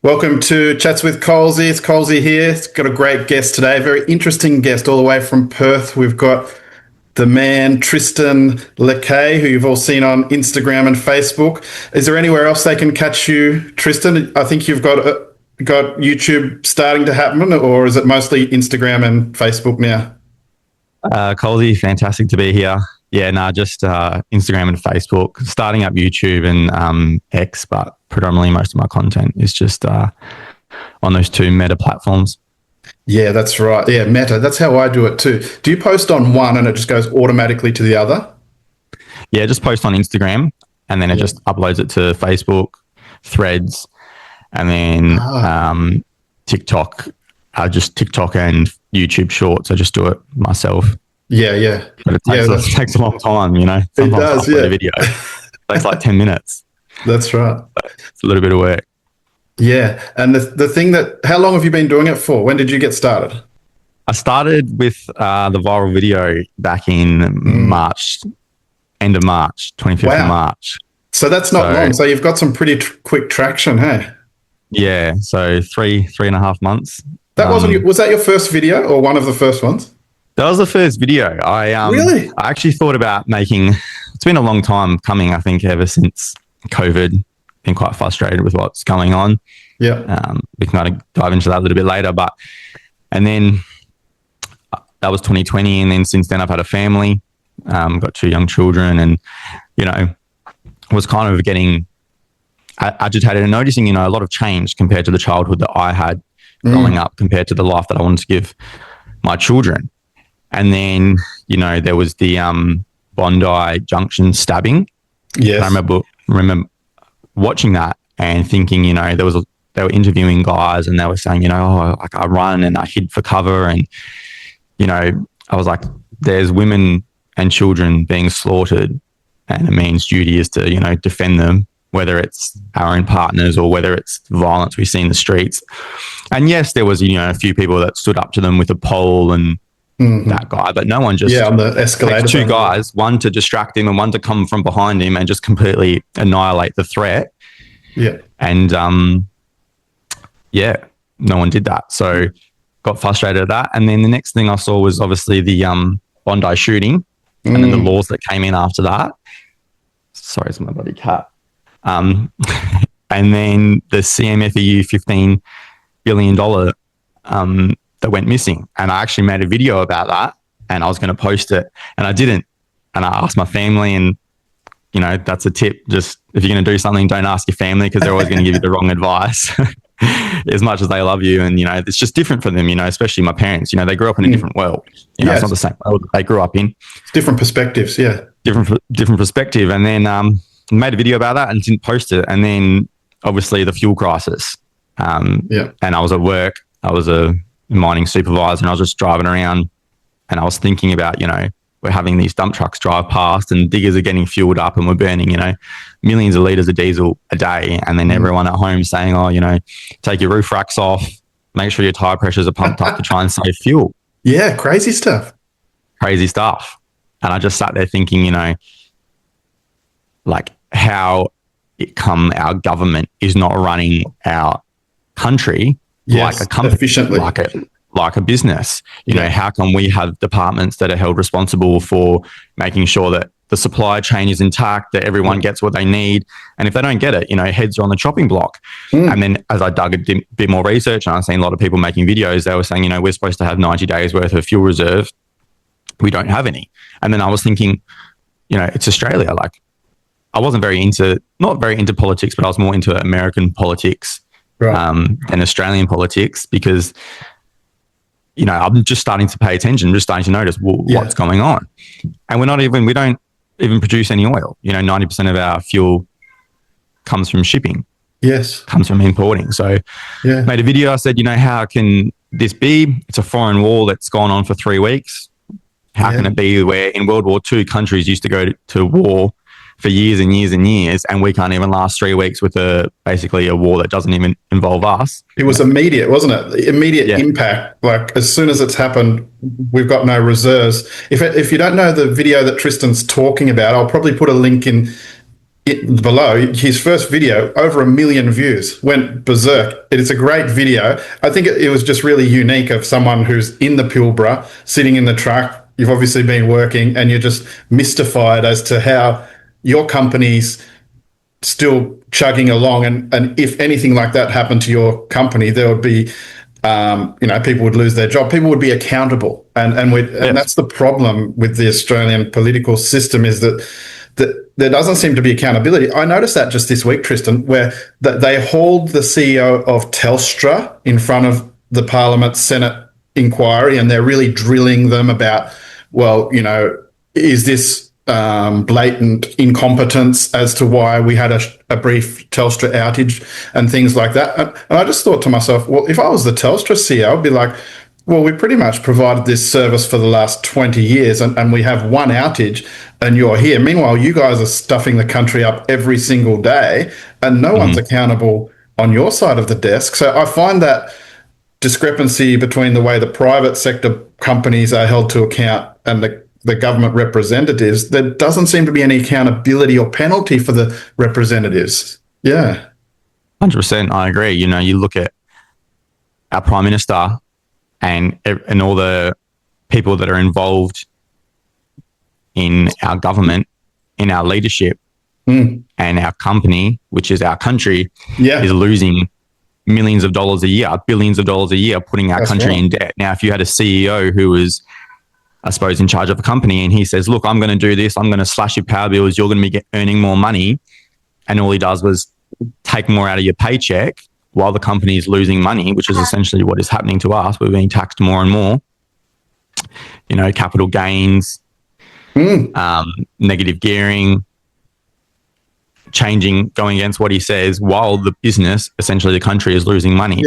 Welcome to Chats with Colsey. It's Colsey here. It's got a great guest today, a very interesting guest all the way from Perth. We've got the man Tristan Lakay, who you've all seen on Instagram and Facebook. Is there anywhere else they can catch you, Tristan? I think you've got YouTube starting to happen, or is it mostly Instagram and Facebook now? Colsey, fantastic to be here. Yeah, no, just Instagram and Facebook, starting up YouTube and X, but predominantly most of my content is just on those two meta platforms. Yeah, that's right. Yeah, Meta. That's how I do it too. Do you post on one and it just goes automatically to the other? Yeah, just post on Instagram and then it just uploads it to Facebook, Threads, and then TikTok. Just TikTok and YouTube Shorts. I just do it myself. Yeah. But it takes a long time, you know. It does, Sometimes I upload a video. It takes like 10 minutes. That's right. It's a little bit of work. Yeah. And the thing how long have you been doing it for? When did you get started? I started with the viral video back in March, end of March, 25th of March. So that's not long. So you've got some pretty quick traction, hey? Yeah. So three and a half months. That was that your first video or one of the first ones? That was the first video. Really? I actually thought about making. It's been a long time coming. I think ever since COVID, been quite frustrated with what's going on. Yeah. We can kind of dive into that a little bit later, and then that was 2020, and then since then I've had a family, got two young children, and was kind of getting agitated and noticing a lot of change compared to the childhood that I had growing up, compared to the life that I wanted to give my children. And then, there was the Bondi Junction stabbing. Yes. And I remember watching that and thinking, they were interviewing guys and they were saying, like I run and I hid for cover. And, I was like, there's women and children being slaughtered and a man's duty is to, defend them, whether it's our own partners or whether it's violence we see in the streets. And yes, there was, a few people that stood up to them with a pole and that guy, but no one just on the escalator. Takes two guys, one to distract him and one to come from behind him and just completely annihilate the threat. Yeah. And no one did that. So got frustrated at that. And then the next thing I saw was obviously the Bondi shooting and then the laws that came in after that. Sorry, it's my bloody cat. And then the CMFEU $15 billion that went missing. And I actually made a video about that and I was going to post it and I didn't. And I asked my family and, that's a tip. Just if you're going to do something, don't ask your family because they're always going to give you the wrong advice as much as they love you. And, it's just different for them, especially my parents, they grew up in a different world. It's not the same world that they grew up in. It's different perspectives. Yeah. Different perspective. And then made a video about that and didn't post it. And then obviously the fuel crisis. And I was at work. I was a mining supervisor and I was just driving around and I was thinking about, we're having these dump trucks drive past and diggers are getting fueled up and we're burning, millions of litres of diesel a day. And then everyone at home saying, take your roof racks off, make sure your tyre pressures are pumped up to try and save fuel. Yeah, crazy stuff. And I just sat there thinking, like how our government is not running our country like a company, efficiently, like a business. How can we have departments that are held responsible for making sure that the supply chain is intact, that everyone gets what they need, and if they don't get it, heads are on the chopping block. And then as I dug a bit more research, and I've seen a lot of people making videos, they were saying, we're supposed to have 90 days worth of fuel reserve. We don't have any. And then I was thinking, it's Australia. Like, I wasn't not very into politics, but I was more into American politics. Right. Than Australian politics because, I'm just starting to pay attention, just starting to notice what's going on. And we don't even produce any oil. 90% of our fuel comes from shipping. Yes. Comes from importing. So made a video. I said, how can this be? It's a foreign war that's gone on for 3 weeks. How can it be where in World War II countries used to go to war for years and years and years, and we can't even last 3 weeks with basically a war that doesn't even involve us. It was immediate, wasn't it? Immediate impact. Like as soon as it's happened, we've got no reserves. If you don't know the video that Tristan's talking about, I'll probably put a link in below his first video, over 1 million views, went berserk. It's a great video. I think it was just really unique of someone who's in the Pilbara, sitting in the truck. You've obviously been working, and you're just mystified as to how your company's still chugging along. And if anything like that happened to your company, there would be, people would lose their job. People would be accountable. And that's the problem with the Australian political system, is that there doesn't seem to be accountability. I noticed that just this week, Tristan, where they hauled the CEO of Telstra in front of the Parliament Senate inquiry, and they're really drilling them about, well, is this blatant incompetence as to why we had a brief Telstra outage and things like that. And I just thought to myself, well, if I was the Telstra CEO, I'd be like, well, we pretty much provided this service for the last 20 years and we have one outage and you're here. Meanwhile, you guys are stuffing the country up every single day and no one's accountable on your side of the desk. So I find that discrepancy between the way the private sector companies are held to account and the government representatives, there doesn't seem to be any accountability or penalty for the representatives. Yeah. 100%. I agree. You look at our Prime Minister and all the people that are involved in our government, in our leadership, and our company, which is our country, is losing millions of dollars a year, billions of dollars a year, putting our country in debt. Now, if you had a CEO who was, I suppose, in charge of a company, and he says, look, I'm going to do this, I'm going to slash your power bills, you're going to be earning more money, and all he does was take more out of your paycheck while the company is losing money, which is essentially what is happening to us. We're being taxed more and more. Capital gains, negative gearing, going against what he says, while the business, essentially the country, is losing money.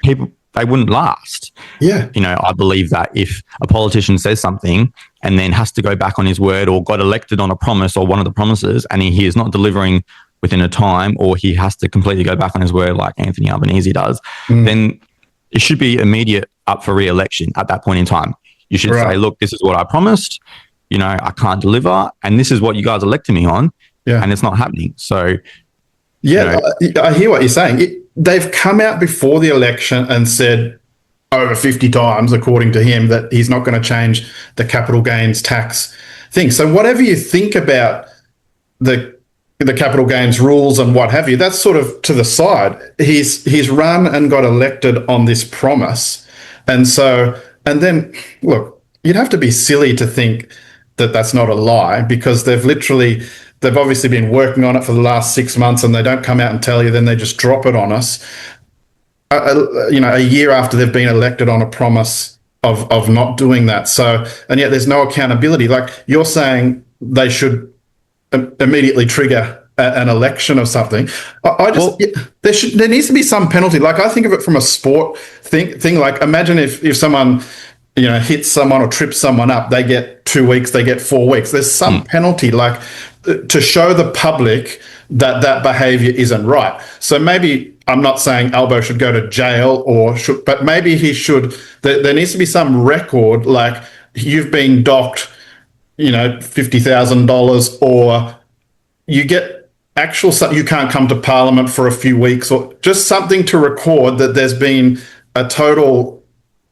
People, they wouldn't last. Yeah. I believe that if a politician says something and then has to go back on his word, or got elected on a promise or one of the promises, and he is not delivering within a time, or he has to completely go back on his word like Anthony Albanese does, then it should be immediate up for re-election at that point in time. You should say, look, this is what I promised, I can't deliver, and this is what you guys elected me on, and it's not happening. So, I hear what you're saying. They've come out before the election and said over 50 times, according to him, that he's not going to change the capital gains tax thing. So whatever you think about the capital gains rules and what have you, that's sort of to the side. He's run and got elected on this promise. And then, look, you'd have to be silly to think that that's not a lie, because they've obviously been working on it for the last 6 months, and they don't come out and tell you, then they just drop it on us. A year after they've been elected on a promise of not doing that. So, and yet there's no accountability. Like you're saying, they should immediately trigger an election or something. There needs to be some penalty. Like I think of it from a sport thing. Like imagine if someone hits someone or trips someone up, they get 2 weeks, they get 4 weeks. There's some penalty, like to show the public that behavior isn't right. So maybe, I'm not saying Albo should go to jail but maybe he should. There needs to be some record, like you've been docked, $50,000, or you get you can't come to Parliament for a few weeks, or just something to record that there's been a total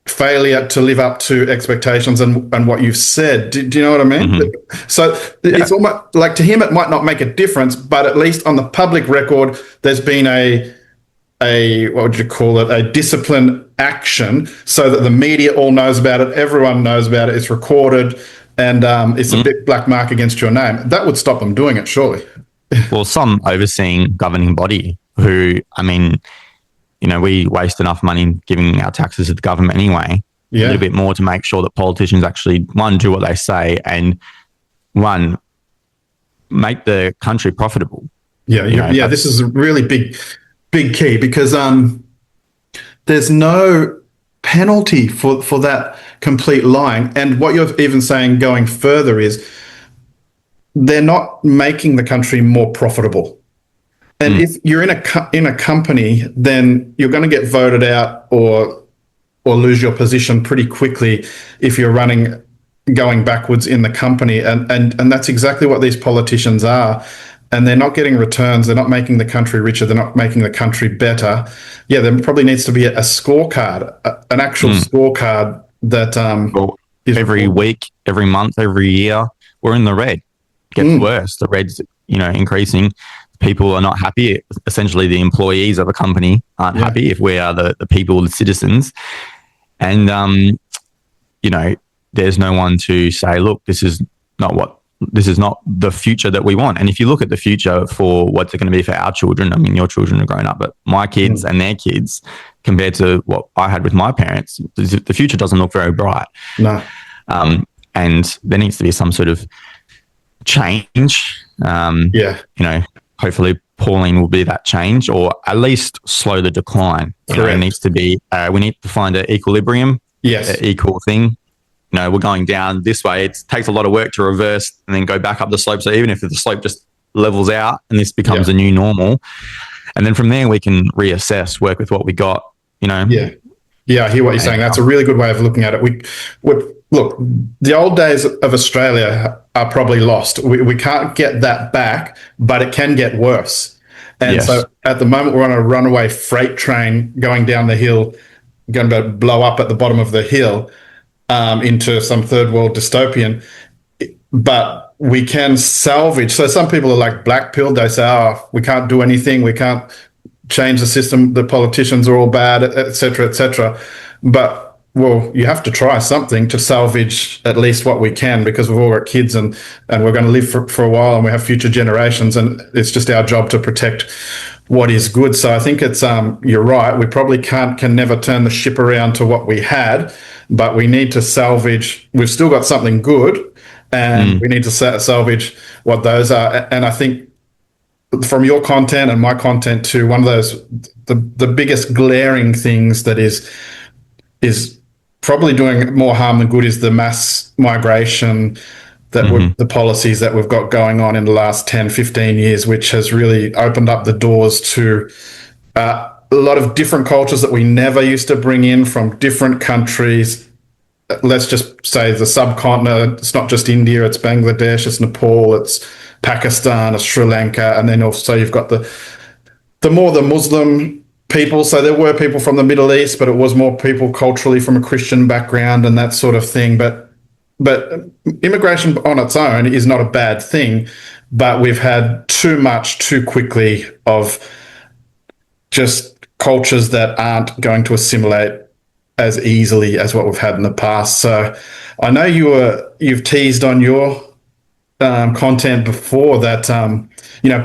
failure to live up to expectations and what you've said. Do you know what I mean? So it's almost like, to him it might not make a difference, but at least on the public record there's been a what would you call it, a discipline action, so that the media all knows about it, everyone knows about it, it's recorded, and it's a big black mark against your name. That would stop them doing it, surely. Well, some overseeing governing body who, we waste enough money giving our taxes to the government anyway. A little bit more to make sure that politicians actually, one, do what they say, and one, make the country profitable. This is a really big key, because there's no penalty for that complete lying. And what you're even saying going further is they're not making the country more profitable. And if you're in a company, then you're going to get voted out or lose your position pretty quickly if you're going backwards in the company. And that's exactly what these politicians are. and they're not getting returns. They're not making the country richer. They're not making the country better. Yeah, there probably needs to be a scorecard, an actual scorecard that Well, is every week, every month, every year, we're in the red. Gets worse. The red's, increasing. People are not happy. Essentially, the employees of a company aren't happy if we are the people, the citizens. And, there's no one to say, look, this is not the future that we want. And if you look at the future for what's it going to be for our children, I mean, your children are grown up, but my kids and their kids, compared to what I had with my parents, the future doesn't look very bright. No. And there needs to be some sort of change. Hopefully Pauline will be that change, or at least slow the decline. It needs to be, we need to find an equilibrium, an equal thing. We're going down this way. It takes a lot of work to reverse and then go back up the slope. So even if the slope just levels out and this becomes a new normal, and then from there we can reassess, work with what we got, Yeah, I hear what you're saying. That's a really good way of looking at it. Look, the old days of Australia are probably lost. We can't get that back, but it can get worse. And so at the moment, we're on a runaway freight train going down the hill, going to blow up at the bottom of the hill into some third world dystopian. But we can salvage. So some people are like black-pilled. They say, we can't do anything. We can't change the system. The politicians are all bad, et cetera, et cetera. But well, you have to try something to salvage at least what we can, because we've all got kids and we're going to live for a while, and we have future generations, and it's just our job to protect what is good. So I think it's you're right. We probably can never turn the ship around to what we had, but we need to salvage. We've still got something good, and we need to salvage what those are. And I think from your content and my content too, one of those the biggest glaring things that is probably doing more harm than good is the mass migration that the policies that we've got going on in the last 10, 15 years, which has really opened up the doors to a lot of different cultures that we never used to bring in from different countries. Let's just say the subcontinent. It's not just India, it's Bangladesh, it's Nepal, it's Pakistan, it's Sri Lanka, and then also you've got the Muslim people. So there were people from the Middle East, but it was more people culturally from a Christian background and that sort of thing. But immigration on its own is not a bad thing, but we've had too much too quickly of just cultures that aren't going to assimilate as easily as what we've had in the past. So I know you've teased on your content before that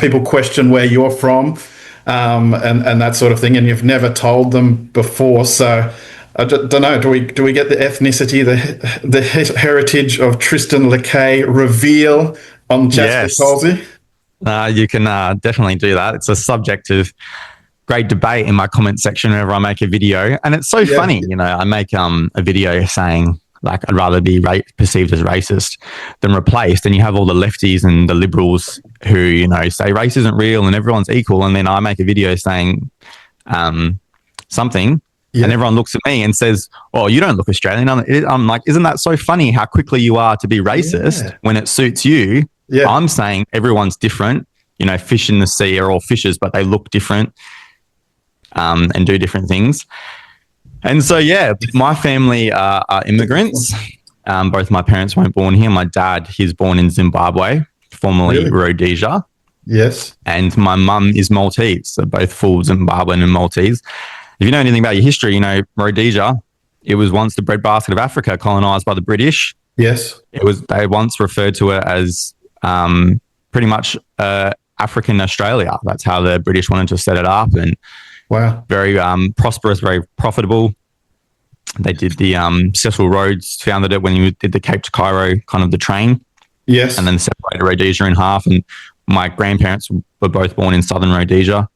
people question where you're from. And that sort of thing, and you've never told them before. So I don't know. Do we get the ethnicity, the heritage of Tristan Lakay reveal on Jasper Colsey? You can definitely do that. It's a subject of great debate in my comment section whenever I make a video, and it's so funny. I make a video saying, like, I'd rather be perceived as racist than replaced. And you have all the lefties and the liberals who, say race isn't real and everyone's equal. And then I make a video saying something and everyone looks at me and says, oh, you don't look Australian. I'm like, isn't that so funny how quickly you are to be racist when it suits you? Yeah. I'm saying everyone's different. Fish in the sea are all fishes, but they look different and do different things. And so, my family are immigrants. Both my parents weren't born here. My dad, he's born in Zimbabwe, formerly Rhodesia. Yes. And my mum is Maltese, so both full Zimbabwean and Maltese. If you know anything about your history, Rhodesia, it was once the breadbasket of Africa, colonized by the British. Yes. They once referred to it as pretty much African Australia. That's how the British wanted to set it up. And wow. Very prosperous, very profitable. They did the Cecil Rhodes founded it when he did the Cape to Cairo, kind of the train. Yes. And then separated Rhodesia in half. And my grandparents were both born in southern Rhodesia.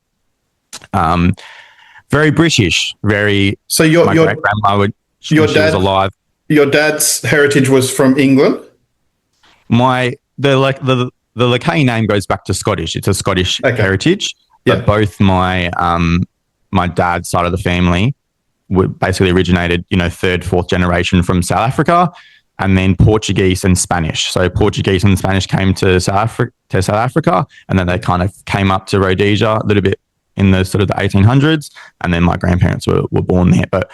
Very British, very. So my great grandma she was alive. Your dad's heritage was from England? The Lakay name goes back to Scottish. It's a Scottish heritage. But both my dad's side of the family were basically originated, third, fourth generation from South Africa. and then Portuguese and Spanish. So Portuguese and Spanish came to South Africa, and then they kind of came up to Rhodesia a little bit in the sort of the 1800s, and then my grandparents were born there. But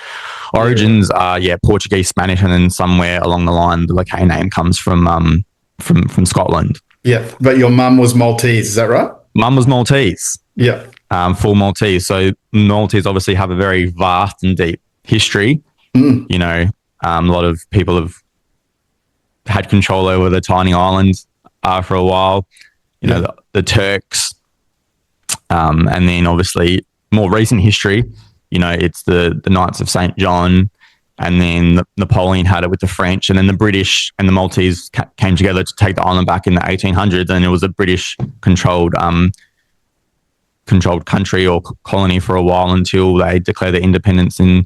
origins are Portuguese, Spanish, and then somewhere along the line the Lakay name comes from Scotland. Yeah, but your mum was Maltese, is that right? Mum was Maltese. Yeah. Full Maltese. So Maltese obviously have a very vast and deep history. You know, a lot of people have had control over the tiny islands for a while. You know, the Turks. And then obviously more recent history, you know, it's the Knights of St. John, and then Napoleon had it with the French, and then the British and the Maltese came together to take the island back in the 1800s, and it was a British controlled country or colony for a while until they declared their independence in,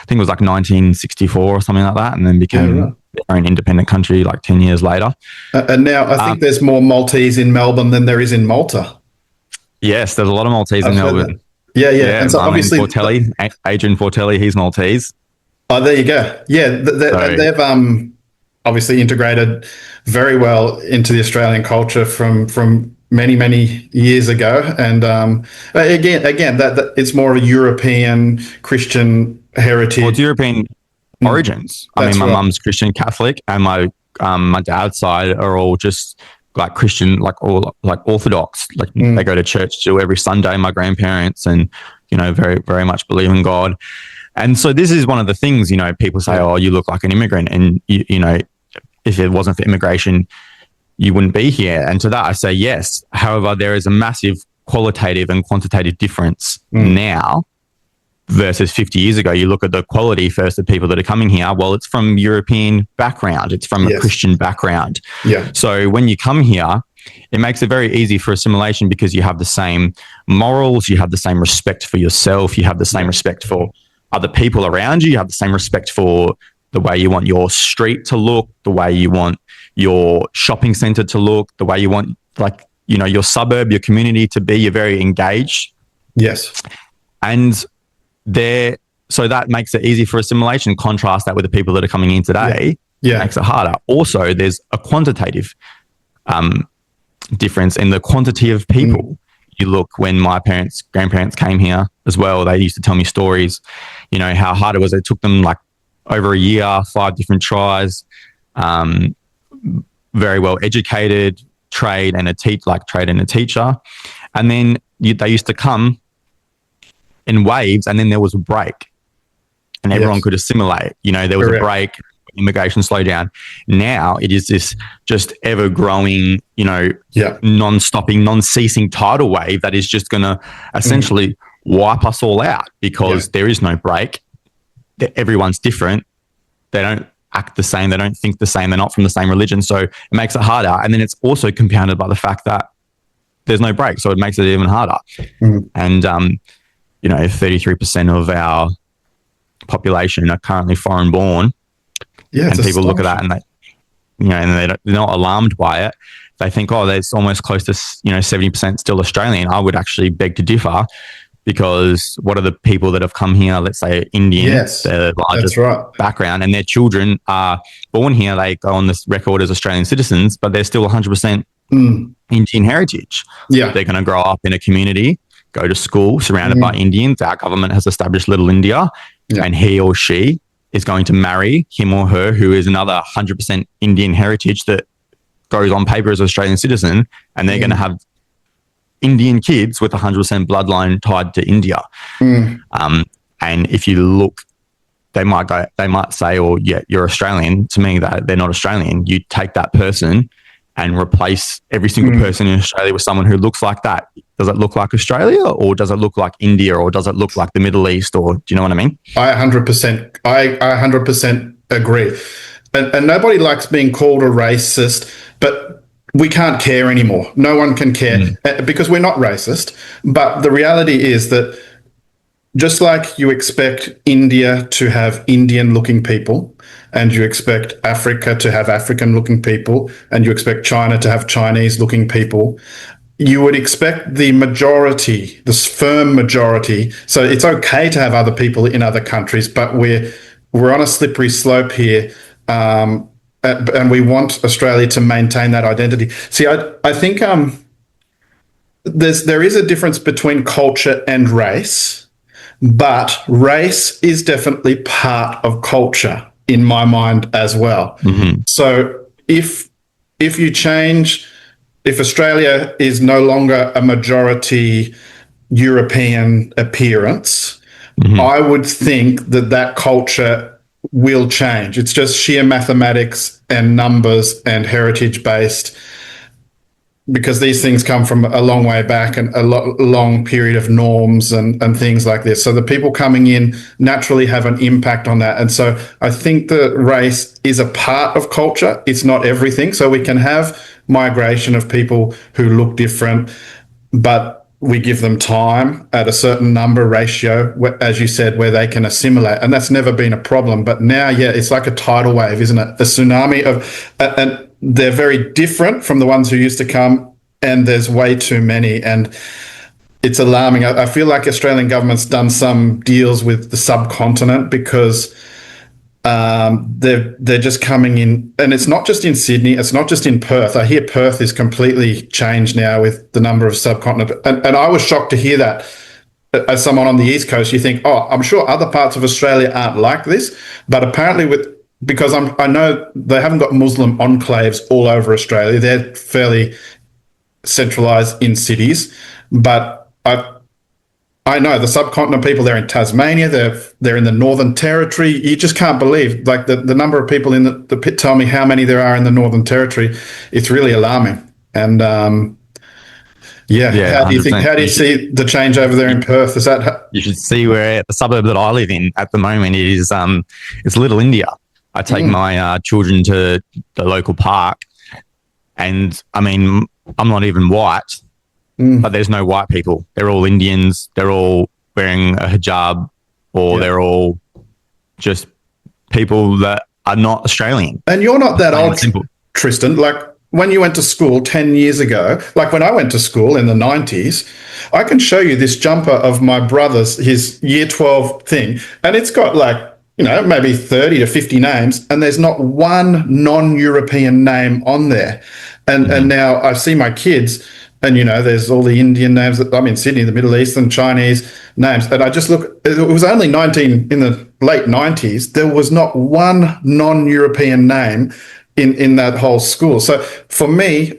I think it was like 1964 or something like that, and then became their own independent country like 10 years later. And now I think there's more Maltese in Melbourne than there is in Malta. Yes, there's a lot of Maltese in Melbourne. Yeah. And so obviously Adrian Fortelli, he's Maltese. Oh, there you go. Yeah, they've obviously integrated very well into the Australian culture from many years ago. And again, that it's more of a European Christian heritage. Well, it's European origins. I mean, my mum's Christian Catholic, and my dad's side are all just like Christian, like Orthodox. Like they go to church still every Sunday, my grandparents, and, you know, very, very much believe in God. And so this is one of the things, you know, people say, oh, you look like an immigrant. And, you know, if it wasn't for immigration, you wouldn't be here. And to that, I say yes. However, there is a massive qualitative and quantitative difference now versus 50 years ago. You look at the quality first of people that are coming here. Well, it's from European background. It's from a Christian background. Yeah. So when you come here, it makes it very easy for assimilation because you have the same morals, you have the same respect for yourself, you have the same respect for other people around you, you have the same respect for the way you want your street to look, the way you want your shopping center to look, the way you want, like, you know, your suburb, your community to be. You're very engaged. Yes. And so that makes it easy for assimilation. Contrast that with the people that are coming in today. Yeah. It makes it harder. Also, there's a quantitative difference in the quantity of people. You look, when my grandparents came here as well, they used to tell me stories, you know, how hard it was. It took them like over a year, 5 different tries, very well educated, trade and a teacher. And then they used to come in waves, and then there was a break and everyone could assimilate. You know, there was a break, immigration slowed down. Now it is this just ever growing, you know, non-stopping, non-ceasing tidal wave that is just going to essentially wipe us all out because there is no break. Everyone's different. They don't act the same. They don't think the same. They're not from the same religion. So it makes it harder. And then it's also compounded by the fact that there's no break. So it makes it even harder. And, you know, 33% of our population are currently foreign born. Yeah, and people look at that and they, you know, and they're not alarmed by it. They think, oh, there's almost close to, you know, 70% still Australian. I would actually beg to differ, because what are the people that have come here, let's say Indian, the largest background, and their children are born here, they go on this record as Australian citizens, but they're still 100% Indian heritage. Yeah. They're going to grow up in a community, go to school surrounded by Indians. Our government has established Little India, and he or she is going to marry him or her who is another 100% Indian heritage that goes on paper as an Australian citizen, and they're going to have Indian kids with 100% bloodline tied to India. And if you look, they might say, oh, yeah, you're Australian. To me, that they're not Australian. You take that person and replace every single person in Australia with someone who looks like that. Does it look like Australia, or does it look like India, or does it look like the Middle East, or do you know what I mean? I 100% agree. And nobody likes being called a racist, but we can't care anymore. No one can care because we're not racist. But the reality is that just like you expect India to have Indian-looking people, and you expect Africa to have African-looking people, and you expect China to have Chinese-looking people, you would expect the majority, this firm majority. So it's okay to have other people in other countries, but we're on a slippery slope here. and we want Australia to maintain that identity. See, I think there is a difference between culture and race, but race is definitely part of culture in my mind as well. Mm-hmm. So if you change, if Australia is no longer a majority European appearance, Mm-hmm. I would think that culture will change. It's just sheer mathematics and numbers and heritage based, because these things come from a long way back and a long period of norms and things like this. So the people coming in naturally have an impact on that. And so I think the race is a part of culture. It's not everything. So we can have migration of people who look different, but we give them time at a certain number ratio, as you said, where they can assimilate. And that's never been a problem. But now, yeah, it's like a tidal wave, isn't it? A tsunami of, and they're very different from the ones who used to come, and there's way too many. And it's alarming. I feel like Australian government's done some deals with the subcontinent, because they're just coming in, and it's not just in Sydney, it's not just in Perth. I hear Perth is completely changed now with the number of subcontinent, and I was shocked to hear that. As someone on the East Coast, you think, oh, I'm sure other parts of Australia aren't like this, but apparently because I know they haven't got Muslim enclaves all over Australia. They're fairly centralised in cities, but I know the subcontinent people, they're in Tasmania, they're in the Northern Territory. You just can't believe, like, the number of people in the pit. Tell me how many there are in the Northern Territory. It's really alarming. And Yeah, how do you think? 100%. How do you see the change over there in Perth? Is that You should see where the suburb that I live in at the moment is. It's Little India. I take my children to the local park, and I mean, I'm not even white. But there's no white people. They're all Indians. They're all wearing a hijab, or they're all just people that are not Australian. And you're not that old, Tristan. Like, when you went to school 10 years ago, like when I went to school in the 90s, I can show you this jumper of my brother's, his year 12 thing, and it's got, like, maybe 30 to 50 names, and there's not one non-European name on there. And now I see my kids, and, there's all the Indian names. I'm in Sydney, the Middle Eastern, Chinese names. And I just look, it was only in the late 90s, there was not one non-European name in that whole school. So for me,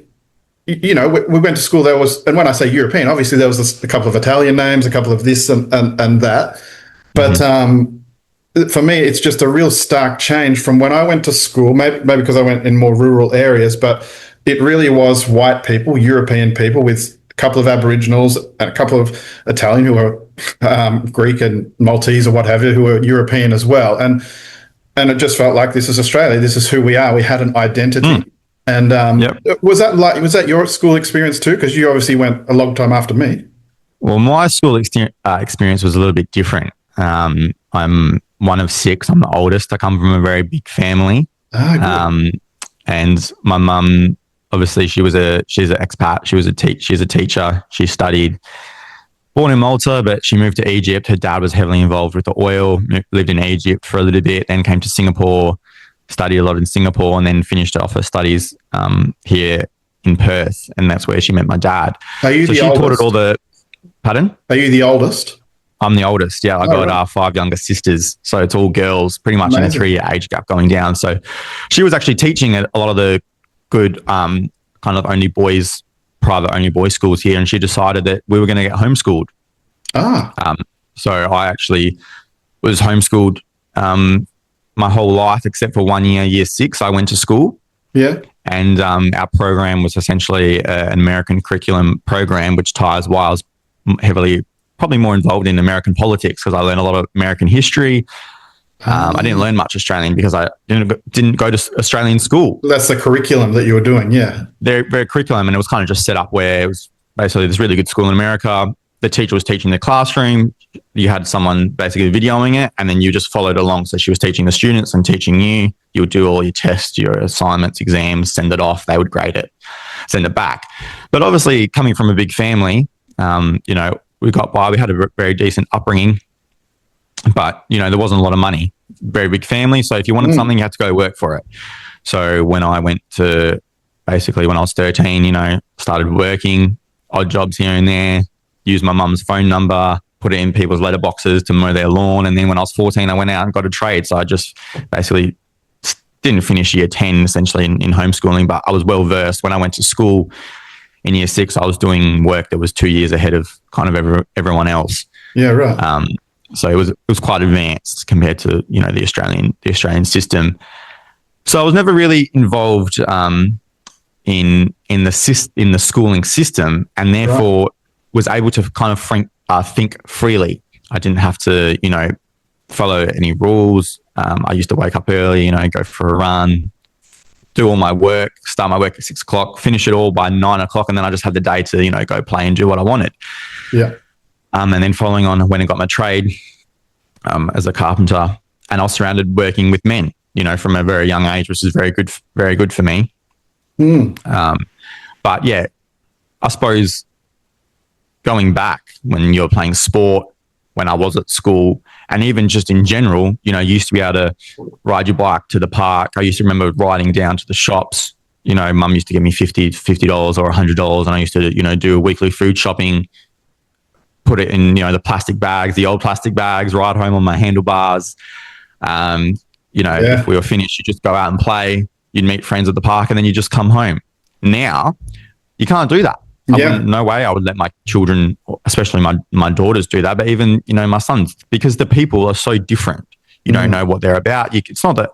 we went to school, and when I say European, obviously there was a couple of Italian names, a couple of this and that. But for me, it's just a real stark change from when I went to school, maybe because I went in more rural areas, but it really was white people, European people, with a couple of Aboriginals and a couple of Italian who were Greek and Maltese or what have you, who were European as well. And it just felt like, this is Australia. This is who we are. We had an identity. And was that your school experience too? Because you obviously went a long time after me. Well, my school experience was a little bit different. I'm one of six. I'm the oldest. I come from a very big family. And my mum, obviously, she's an expat. She's a teacher. She studied, born in Malta, but she moved to Egypt. Her dad was heavily involved with the oil, lived in Egypt for a little bit, then came to Singapore, studied a lot in Singapore, and then finished off her studies here in Perth. And that's where she met my dad. Are you the oldest? Pardon? Are you the oldest? I'm the oldest. Yeah. I got 5 younger sisters. So it's all girls, pretty much. Amazing. In a 3-year age gap going down. So she was actually teaching at a lot of the good kind of private only boys schools here, and she decided that we were going to get homeschooled. So I actually was homeschooled my whole life except for 1 year, year 6. I went to school. Yeah. And our program was essentially an American curriculum program, which ties why I was heavily, probably more involved in American politics, because I learned a lot of American history. I didn't learn much Australian because I didn't go to Australian school. That's the curriculum that you were doing, yeah. Their curriculum, and it was kind of just set up where it was basically this really good school in America. The teacher was teaching the classroom. You had someone basically videoing it, and then you just followed along. So she was teaching the students and teaching you. You would do all your tests, your assignments, exams, send it off. They would grade it, send it back. But obviously, coming from a big family, we got by. We had a very decent upbringing. But, there wasn't a lot of money. Very big family. So if you wanted something, you had to go work for it. So when I went to basically when I was 13, started working odd jobs here and there, used my mum's phone number, put it in people's letterboxes to mow their lawn. And then when I was 14, I went out and got a trade. So I just basically didn't finish year 10 essentially in homeschooling, but I was well versed. When I went to school in year 6, I was doing work that was 2 years ahead of kind of everyone else. Yeah, right. So it was quite advanced compared to the Australian system. So I was never really involved in the schooling system, and therefore was able to kind of think freely. I didn't have to follow any rules. I used to wake up early, go for a run, do all my work, start my work at 6 o'clock, finish it all by 9 o'clock, and then I just had the day to go play and do what I wanted. Yeah. And then following on, I went and got my trade as a carpenter, and I was surrounded working with men, from a very young age, which is very good for me. But yeah, I suppose going back when you're playing sport, when I was at school, and even just in general, you used to be able to ride your bike to the park. I used to remember riding down to the shops. Mum used to give me $50 or $100, and I used to, do a weekly food shopping, put it in, the plastic bags, the old plastic bags, ride home on my handlebars. If we were finished, you just go out and play. You'd meet friends at the park, and then you just come home. Now, you can't do that. No way I would let my children, especially my daughters, do that. But even, my sons, because the people are so different. You don't know what they're about. It's not that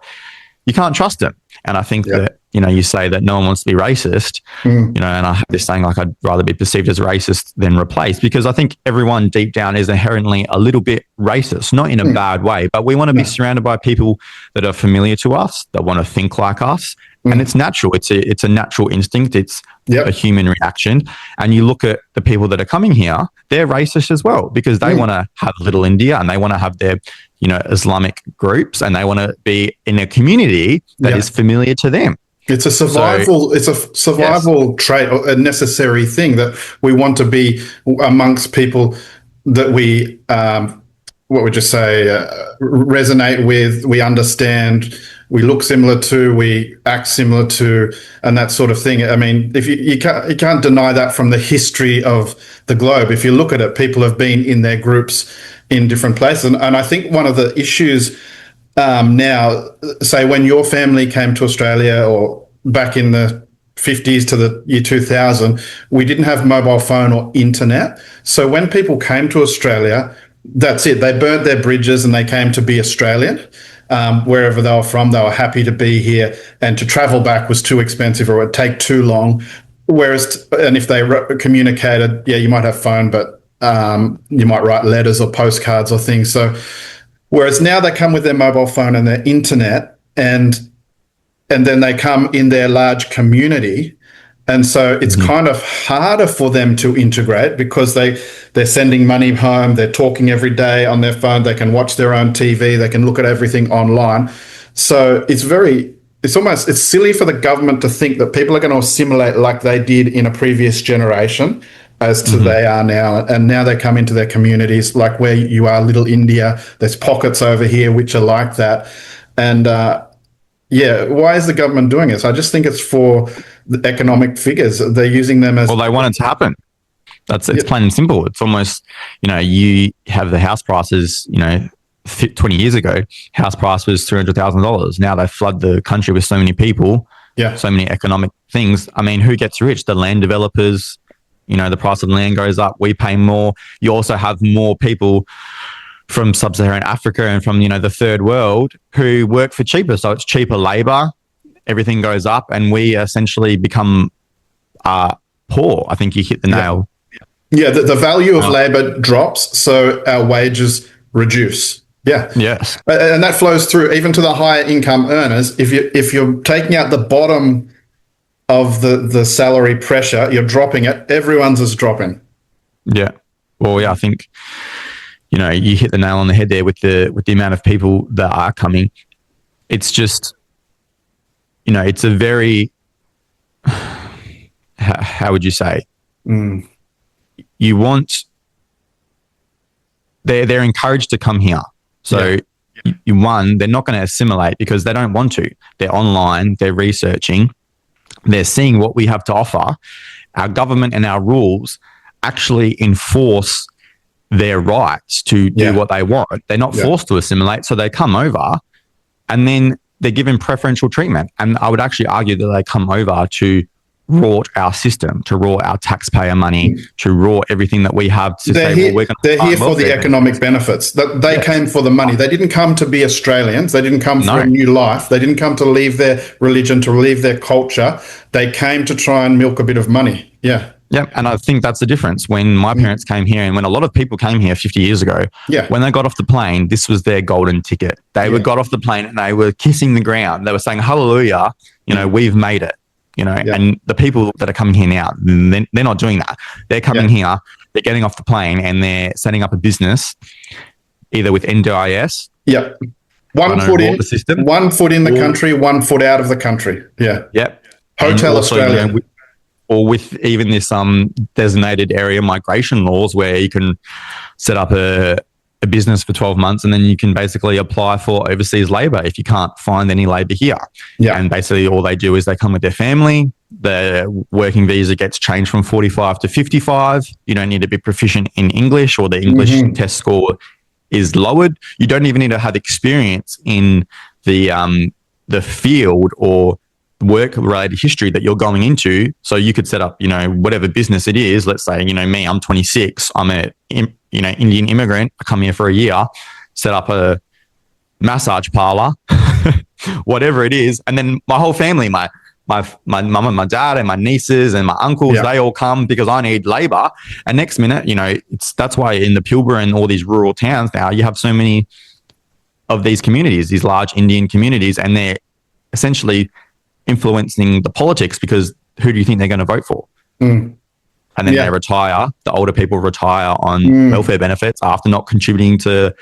you can't trust them. And I think that, you say that no one wants to be racist, and I have this saying, like, I'd rather be perceived as racist than replaced, because I think everyone deep down is inherently a little bit racist, not in a bad way, but we want to be surrounded by people that are familiar to us, that want to think like us. And it's natural. It's a natural instinct. It's a human reaction. And you look at the people that are coming here, they're racist as well, because they want to have Little India, and they want to have their, Islamic groups, and they want to be in a community that is familiar to them. It's a survival. Trait, a necessary thing, that we want to be amongst people that we, what would you say, resonate with, we understand, we look similar to, we act similar to, and that sort of thing. I mean, if you can't deny that from the history of the globe. If you look at it, people have been in their groups in different places, and I think one of the issues now, say when your family came to Australia, or back in the 50s to the year 2000, we didn't have mobile phone or internet. So when people came to Australia, that's it. They burnt their bridges and they came to be Australian. Wherever they were from, they were happy to be here, and to travel back was too expensive or it would take too long. Whereas, and if they communicated, you might have phone, but you might write letters or postcards or things. So whereas now they come with their mobile phone and their internet, and then they come in their large community. And so it's kind of harder for them to integrate, because they're sending money home, they're talking every day on their phone, they can watch their own TV, they can look at everything online. So it's silly for the government to think that people are going to assimilate like they did in a previous generation as to they are now. And now they come into their communities, like where you are, Little India, there's pockets over here which are like that. And why is the government doing this? I just think it's for the economic figures. They're using them as... Well, they want it to happen. It's plain and simple. It's almost, you have the house prices, 20 years ago, house price was $300,000. Now they flood the country with so many people, so many economic things. I mean, who gets rich? The land developers. The price of land goes up. We pay more. You also have more people from sub-Saharan Africa and from, the third world who work for cheaper. So it's cheaper labor. Everything goes up, and we essentially become poor. I think you hit the nail. Yeah, the value of labor drops, so our wages reduce. Yeah. Yes. And that flows through even to the higher income earners. If you're taking out the bottom of the salary pressure, you're dropping it. Everyone's is dropping. Yeah. Well, I think, you hit the nail on the head there with the amount of people that are coming. It's just, it's a very, how would you say? You want, they're encouraged to come here. So one, they're not going to assimilate because they don't want to. They're online, they're researching, they're seeing what we have to offer. Our government and our rules actually enforce their rights to do what they want. They're not forced to assimilate, so they come over and then they're given preferential treatment. And I would actually argue that they come over to rort our system, to rort our taxpayer money, to rort everything that we have to they're say, here, well, we're going they're here for the economic benefits. They came for the money. They didn't come to be Australians. They didn't come for a new life. They didn't come to leave their religion, to leave their culture. They came to try and milk a bit of money. Yeah. Yeah, and I think that's the difference. When my parents came here and when a lot of people came here 50 years ago, when they got off the plane, this was their golden ticket. They got off the plane and they were kissing the ground. They were saying, hallelujah, we've made it, and the people that are coming here now, they're not doing that. They're coming here, they're getting off the plane and they're setting up a business either with NDIS. Yeah. One foot in the country, 1 foot out of the country. Yeah. Yep. Hotel also, Australia. Or with even this designated area migration laws where you can set up a business for 12 months and then you can basically apply for overseas labour if you can't find any labour here. Yeah. And basically all they do is they come with their family. The working visa gets changed from 45 to 55. You don't need to be proficient in English, or the English test score is lowered. You don't even need to have experience in the field or work-related history that you're going into. So you could set up, whatever business it is. Let's say, me, I'm 26. I'm a, Indian immigrant. I come here for a year, set up a massage parlor, whatever it is. And then my whole family, my mum and my dad and my nieces and my uncles, they all come because I need labor. And next minute, that's why in the Pilbara and all these rural towns now, you have so many of these communities, these large Indian communities, and they're essentially influencing the politics because who do you think they're going to vote for? And then they retire. The older people retire on welfare benefits after not contributing to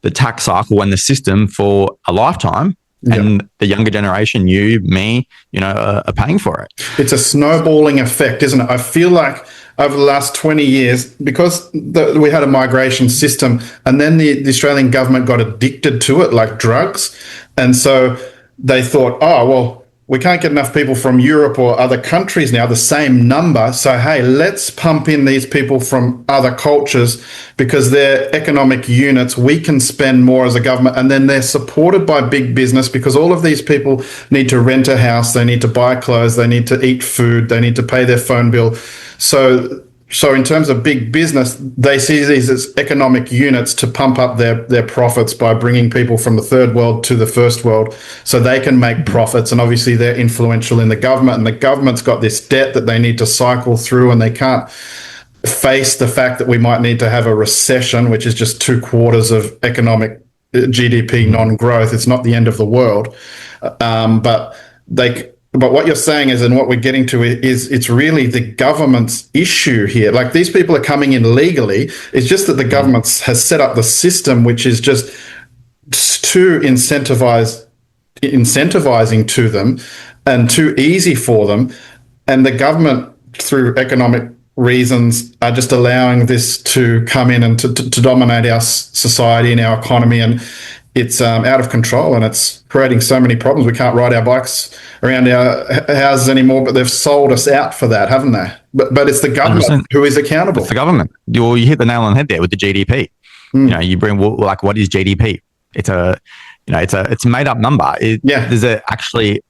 the tax cycle and the system for a lifetime. And the younger generation, you, me, are paying for it. It's a snowballing effect, isn't it? I feel like over the last 20 years, because we had a migration system and then the Australian government got addicted to it like drugs. And so they thought, oh, well, we can't get enough people from Europe or other countries now, the same number. So, hey, let's pump in these people from other cultures because they're economic units. We can spend more as a government. And then they're supported by big business because all of these people need to rent a house. They need to buy clothes. They need to eat food. They need to pay their phone bill. So in terms of big business, they see these as economic units to pump up their profits by bringing people from the third world to the first world so they can make profits. And obviously they're influential in the government, and the government's got this debt that they need to cycle through, and they can't face the fact that we might need to have a recession, which is just 2 quarters of economic GDP non-growth. It's not the end of the world. But what you're saying is, and what we're getting to is, it's really the government's issue here. Like, these people are coming in legally. It's just that the government has set up the system, which is just too incentivizing to them and too easy for them. And the government, through economic reasons, are just allowing this to come in and to dominate our society and our economy. And it's out of control, and it's creating so many problems. We can't ride our bikes around our houses anymore, but they've sold us out for that, haven't they? But it's the government 100%. Who is accountable. It's the government. You hit the nail on the head there with the GDP. You bring, like, what is GDP? It's a made up number. Does it actually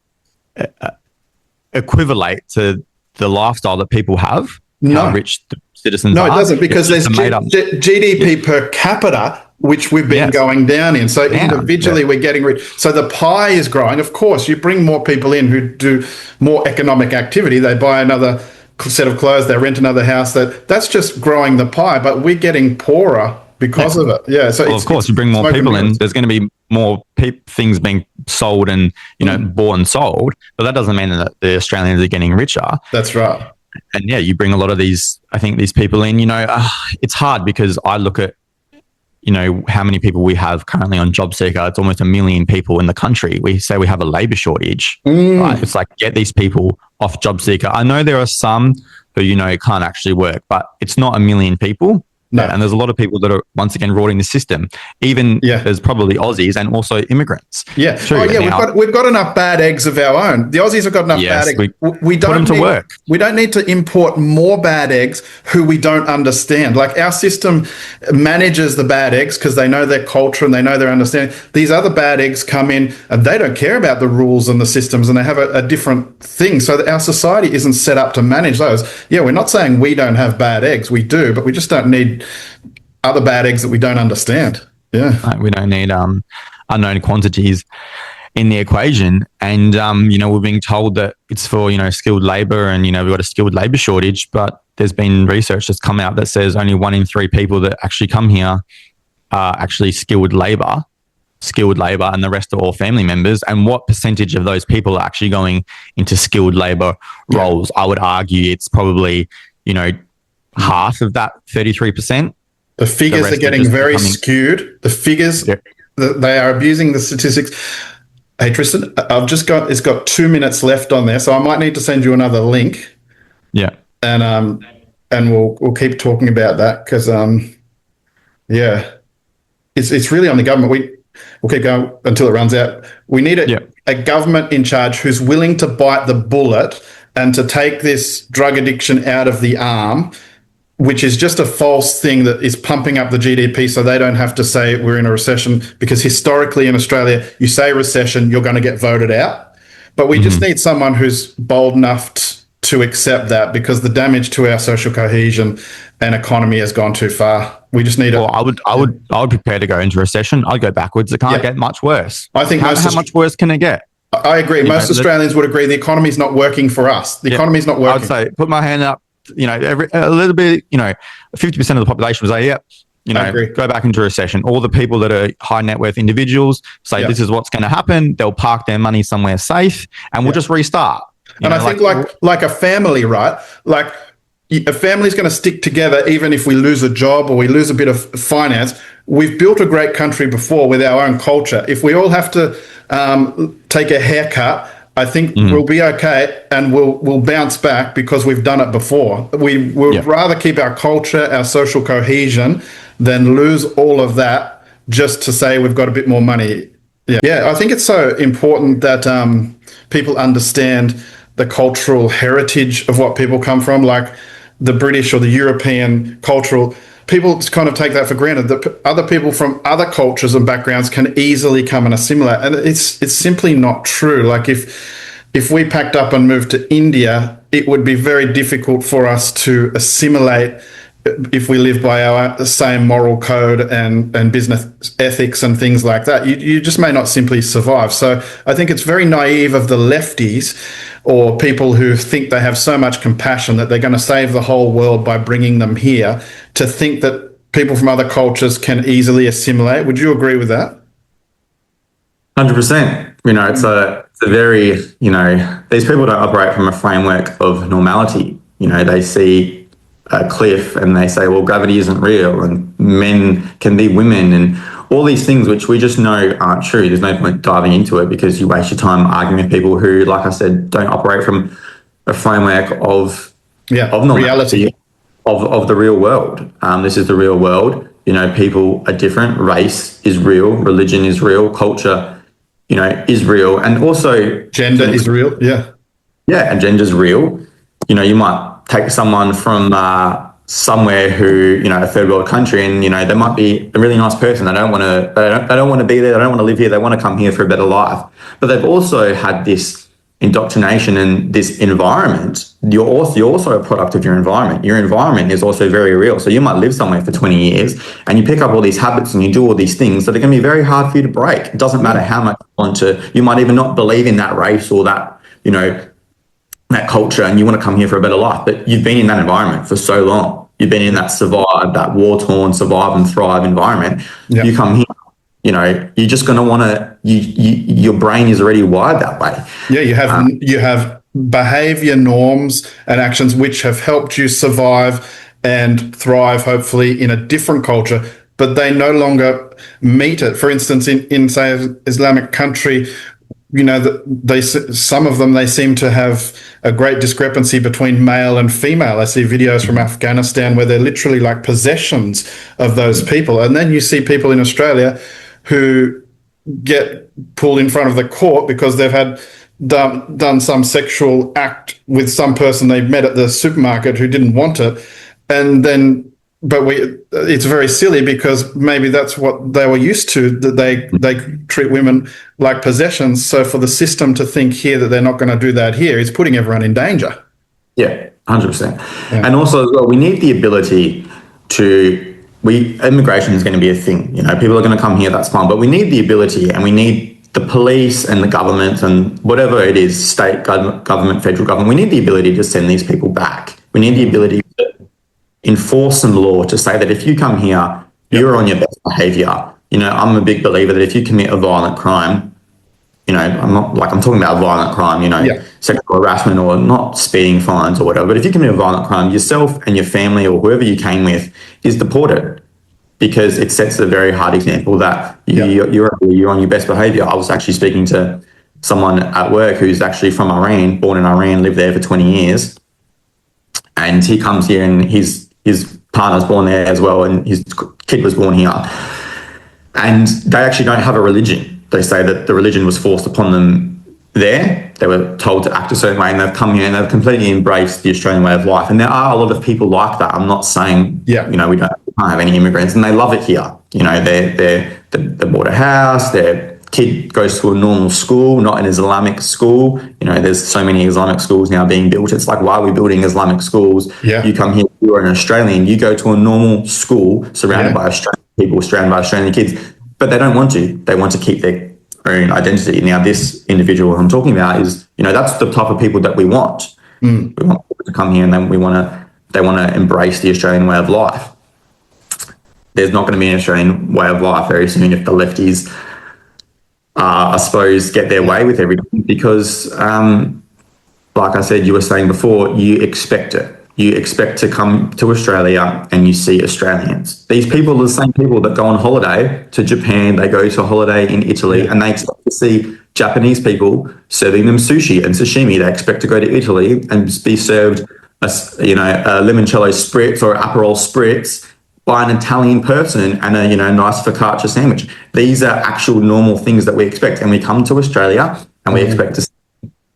equivalent to the lifestyle that people have? No. How rich the citizens are? No, it doesn't, because there's GDP per capita, which we've been going down in. So individually we're getting rich. So the pie is growing. Of course, you bring more people in who do more economic activity. They buy another set of clothes, they rent another house. That's just growing the pie, but we're getting poorer because of it. Yeah. So of course, you bring more people in, there's going to be more things being sold and bought and sold, but that doesn't mean that the Australians are getting richer. That's right. And you bring a lot of these people in. It's hard because I look at how many people we have currently on JobSeeker. It's almost 1 million people in the country. We say we have a labor shortage. Right? It's like, get these people off JobSeeker. I know there are some who, can't actually work, but it's not 1 million people. No. Yeah, and there's a lot of people that are once again rorting the system. Even there's probably Aussies and also immigrants. Yeah. Too. Oh, yeah. We've got enough bad eggs of our own. The Aussies have got enough bad eggs. We don't put them to work. We don't need to import more bad eggs who we don't understand. Like, our system manages the bad eggs because they know their culture and they know their understanding. These other bad eggs come in and they don't care about the rules and the systems, and they have a different thing. So that our society isn't set up to manage those. Yeah, we're not saying we don't have bad eggs. We do, but we just don't need other bad eggs that we don't understand. Yeah. We don't need unknown quantities in the equation. And, we're being told that it's for, skilled labor and, we've got a skilled labor shortage, but there's been research that's come out that says only 1 in 3 people that actually come here are actually skilled labor, and the rest are all family members. And what percentage of those people are actually going into skilled labor roles? I would argue it's probably, half of that 33%. The figures are getting very skewed. The figures, they are abusing the statistics. Hey, Tristan, it's got 2 minutes left on there, so I might need to send you another link. Yeah. And we'll keep talking about that because, it's really on the government. We'll keep going until it runs out. We need a government in charge who's willing to bite the bullet and to take this drug addiction out of the arm, which is just a false thing that is pumping up the GDP so they don't have to say we're in a recession, because historically in Australia, you say recession, you're going to get voted out. But we just need someone who's bold enough to accept that, because the damage to our social cohesion and economy has gone too far. We just need I would prepare to go into recession. I'd go backwards. It can't get much worse. I think how much worse can it get? I agree. Most Australians would agree the economy's not working for us. The economy's not working. I'd say put my hand up. A little bit, 50% of the population was like, go back into recession. All the people that are high net worth individuals say this is what's going to happen. They'll park their money somewhere safe and we'll just restart. And I think like a family, right? Like, a family's going to stick together even if we lose a job or we lose a bit of finance. We've built a great country before with our own culture. If we all have to take a haircut, I think we'll be okay and we'll bounce back because we've done it before. We would rather keep our culture, our social cohesion, than lose all of that just to say we've got a bit more money. Yeah, I think it's so important that people understand the cultural heritage of what people come from, like the British or the European cultural. People kind of take that for granted, that other people from other cultures and backgrounds can easily come and assimilate. And it's simply not true. Like, if we packed up and moved to India, it would be very difficult for us to assimilate if we live by our same moral code and business ethics and things like that. You just may not simply survive. So I think it's very naive of the lefties or people who think they have so much compassion that they're going to save the whole world by bringing them here, to think that people from other cultures can easily assimilate. Would you agree with that? 100%. It's a very, these people don't operate from a framework of normality. They see a cliff and they say, well, gravity isn't real and men can be women and all these things which we just know aren't true. There's no point diving into it because you waste your time arguing with people who, like I said, don't operate from a framework of reality of the real world. This is the real world. People are different. Race is real. Religion is real. Culture, is real. And also gender is real. Yeah, and gender's real. You might take someone from somewhere who, a third world country, and they might be a really nice person. They don't want to be there. They don't want to live here. They want to come here for a better life. But they've also had this indoctrination and this environment. You're also a product of your environment. Your environment is also very real. So you might live somewhere for 20 years and you pick up all these habits and you do all these things that are going to be very hard for you to break. It doesn't matter how much you want to. You might even not believe in that race or that, that culture, and you want to come here for a better life, but you've been in that environment for so long. You've been in that that war-torn, survive and thrive environment. Yep. You come here, you're just going to want to, your brain is already wired that way. Yeah, you have behavior norms and actions which have helped you survive and thrive, hopefully, in a different culture, but they no longer meet it. For instance, in say, Islamic country, some of them, they seem to have a great discrepancy between male and female. I see videos from Afghanistan where they're literally like possessions of those people. And then you see people in Australia who get pulled in front of the court because they've had done some sexual act with some person they've met at the supermarket who didn't want it. And then, it's very silly because maybe that's what they were used to, that they treat women like possessions. So for the system to think here that they're not going to do that here is putting everyone in danger. Yeah, 100%. Yeah. And also as well, we need the ability immigration is going to be a thing. People are going to come here, that's fine. But we need the ability, and we need the police and the government and whatever it is, state government, federal government, we need the ability to send these people back. We need the ability to enforce some law to say that if you come here, you're on your best behaviour. I'm a big believer that if you commit a violent crime, I'm talking about violent crime, sexual harassment or not speeding fines or whatever. But if you commit a violent crime, yourself and your family or whoever you came with is deported, because it sets a very hard example that you're on your best behaviour. I was actually speaking to someone at work who's actually from Iran, born in Iran, lived there for 20 years. And he comes here and his partner's born there as well, and his kid was born here. And they actually don't have a religion. They say that the religion was forced upon them there. They were told to act a certain way, and they've come here and they've completely embraced the Australian way of life. And there are a lot of people like that. I'm not saying, we can't have any immigrants, and they love it here. They bought a house, their kid goes to a normal school, not an Islamic school. There's so many Islamic schools now being built. It's like, why are we building Islamic schools? Yeah. You come here, you're an Australian, you go to a normal school surrounded by Australian people, surrounded by Australian kids, but they don't want to. They want to keep their own identity. Now, this individual I'm talking about is, that's the type of people that we want. We want people to come here, and then they want to embrace the Australian way of life. There's not going to be an Australian way of life very soon if the lefties I suppose, get their way with everything, because, like I said, you were saying before, you expect it. You expect to come to Australia and you see Australians. These people are the same people that go on holiday to Japan, they go to holiday in Italy, and they expect to see Japanese people serving them sushi and sashimi. They expect to go to Italy and be served a limoncello spritz or Aperol spritz by an Italian person and a nice focaccia sandwich. These are actual normal things that we expect. And we come to Australia and we expect to see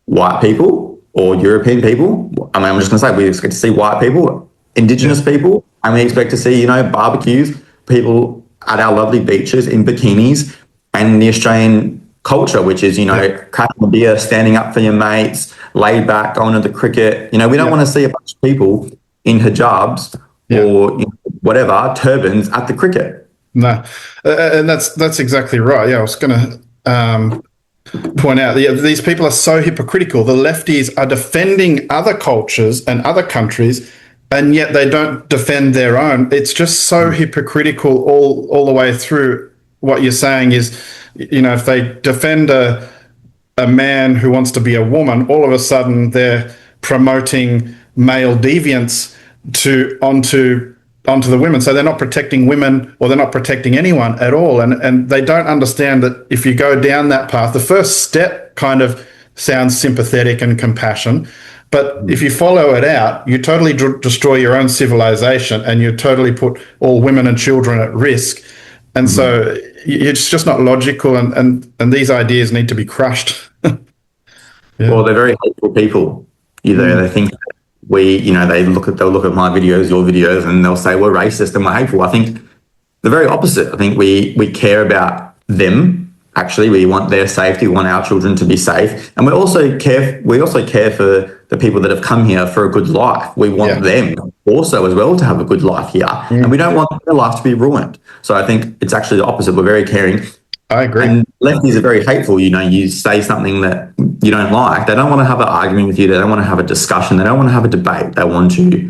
white people or European people. I'm just going to say we expect to see white people, Indigenous people, and we expect to see, barbecues, people at our lovely beaches in bikinis, and the Australian culture, which is, cracking a beer, standing up for your mates, laid back, going to the cricket. We don't want to see a bunch of people in hijabs or whatever, turbans at the cricket. No, and that's exactly right. Yeah, I was going to point out these people are so hypocritical. The lefties are defending other cultures and other countries, and yet they don't defend their own. It's just so hypocritical all the way through. What you're saying is, if they defend a man who wants to be a woman, all of a sudden they're promoting male deviance onto the women. So they're not protecting women, or they're not protecting anyone at all. And they don't understand that if you go down that path, the first step kind of sounds sympathetic and compassion. But if you follow it out, you totally destroy your own civilization, and you totally put all women and children at risk. And so it's just not logical. And these ideas need to be crushed. Well, they're very hateful people. They think they'll look at my videos, your videos, and they'll say we're racist and we're hateful. I think the very opposite. I think we care about them. Actually, we want their safety. We want our children to be safe, and we also care for the people that have come here for a good life. We want them also as well to have a good life here, and we don't want their life to be ruined. So I think it's actually the opposite. We're very caring. I agree. And lefties are very hateful. You say something that you don't like, they don't want to have an argument with you. They don't want to have a discussion. They don't want to have a debate. They want to,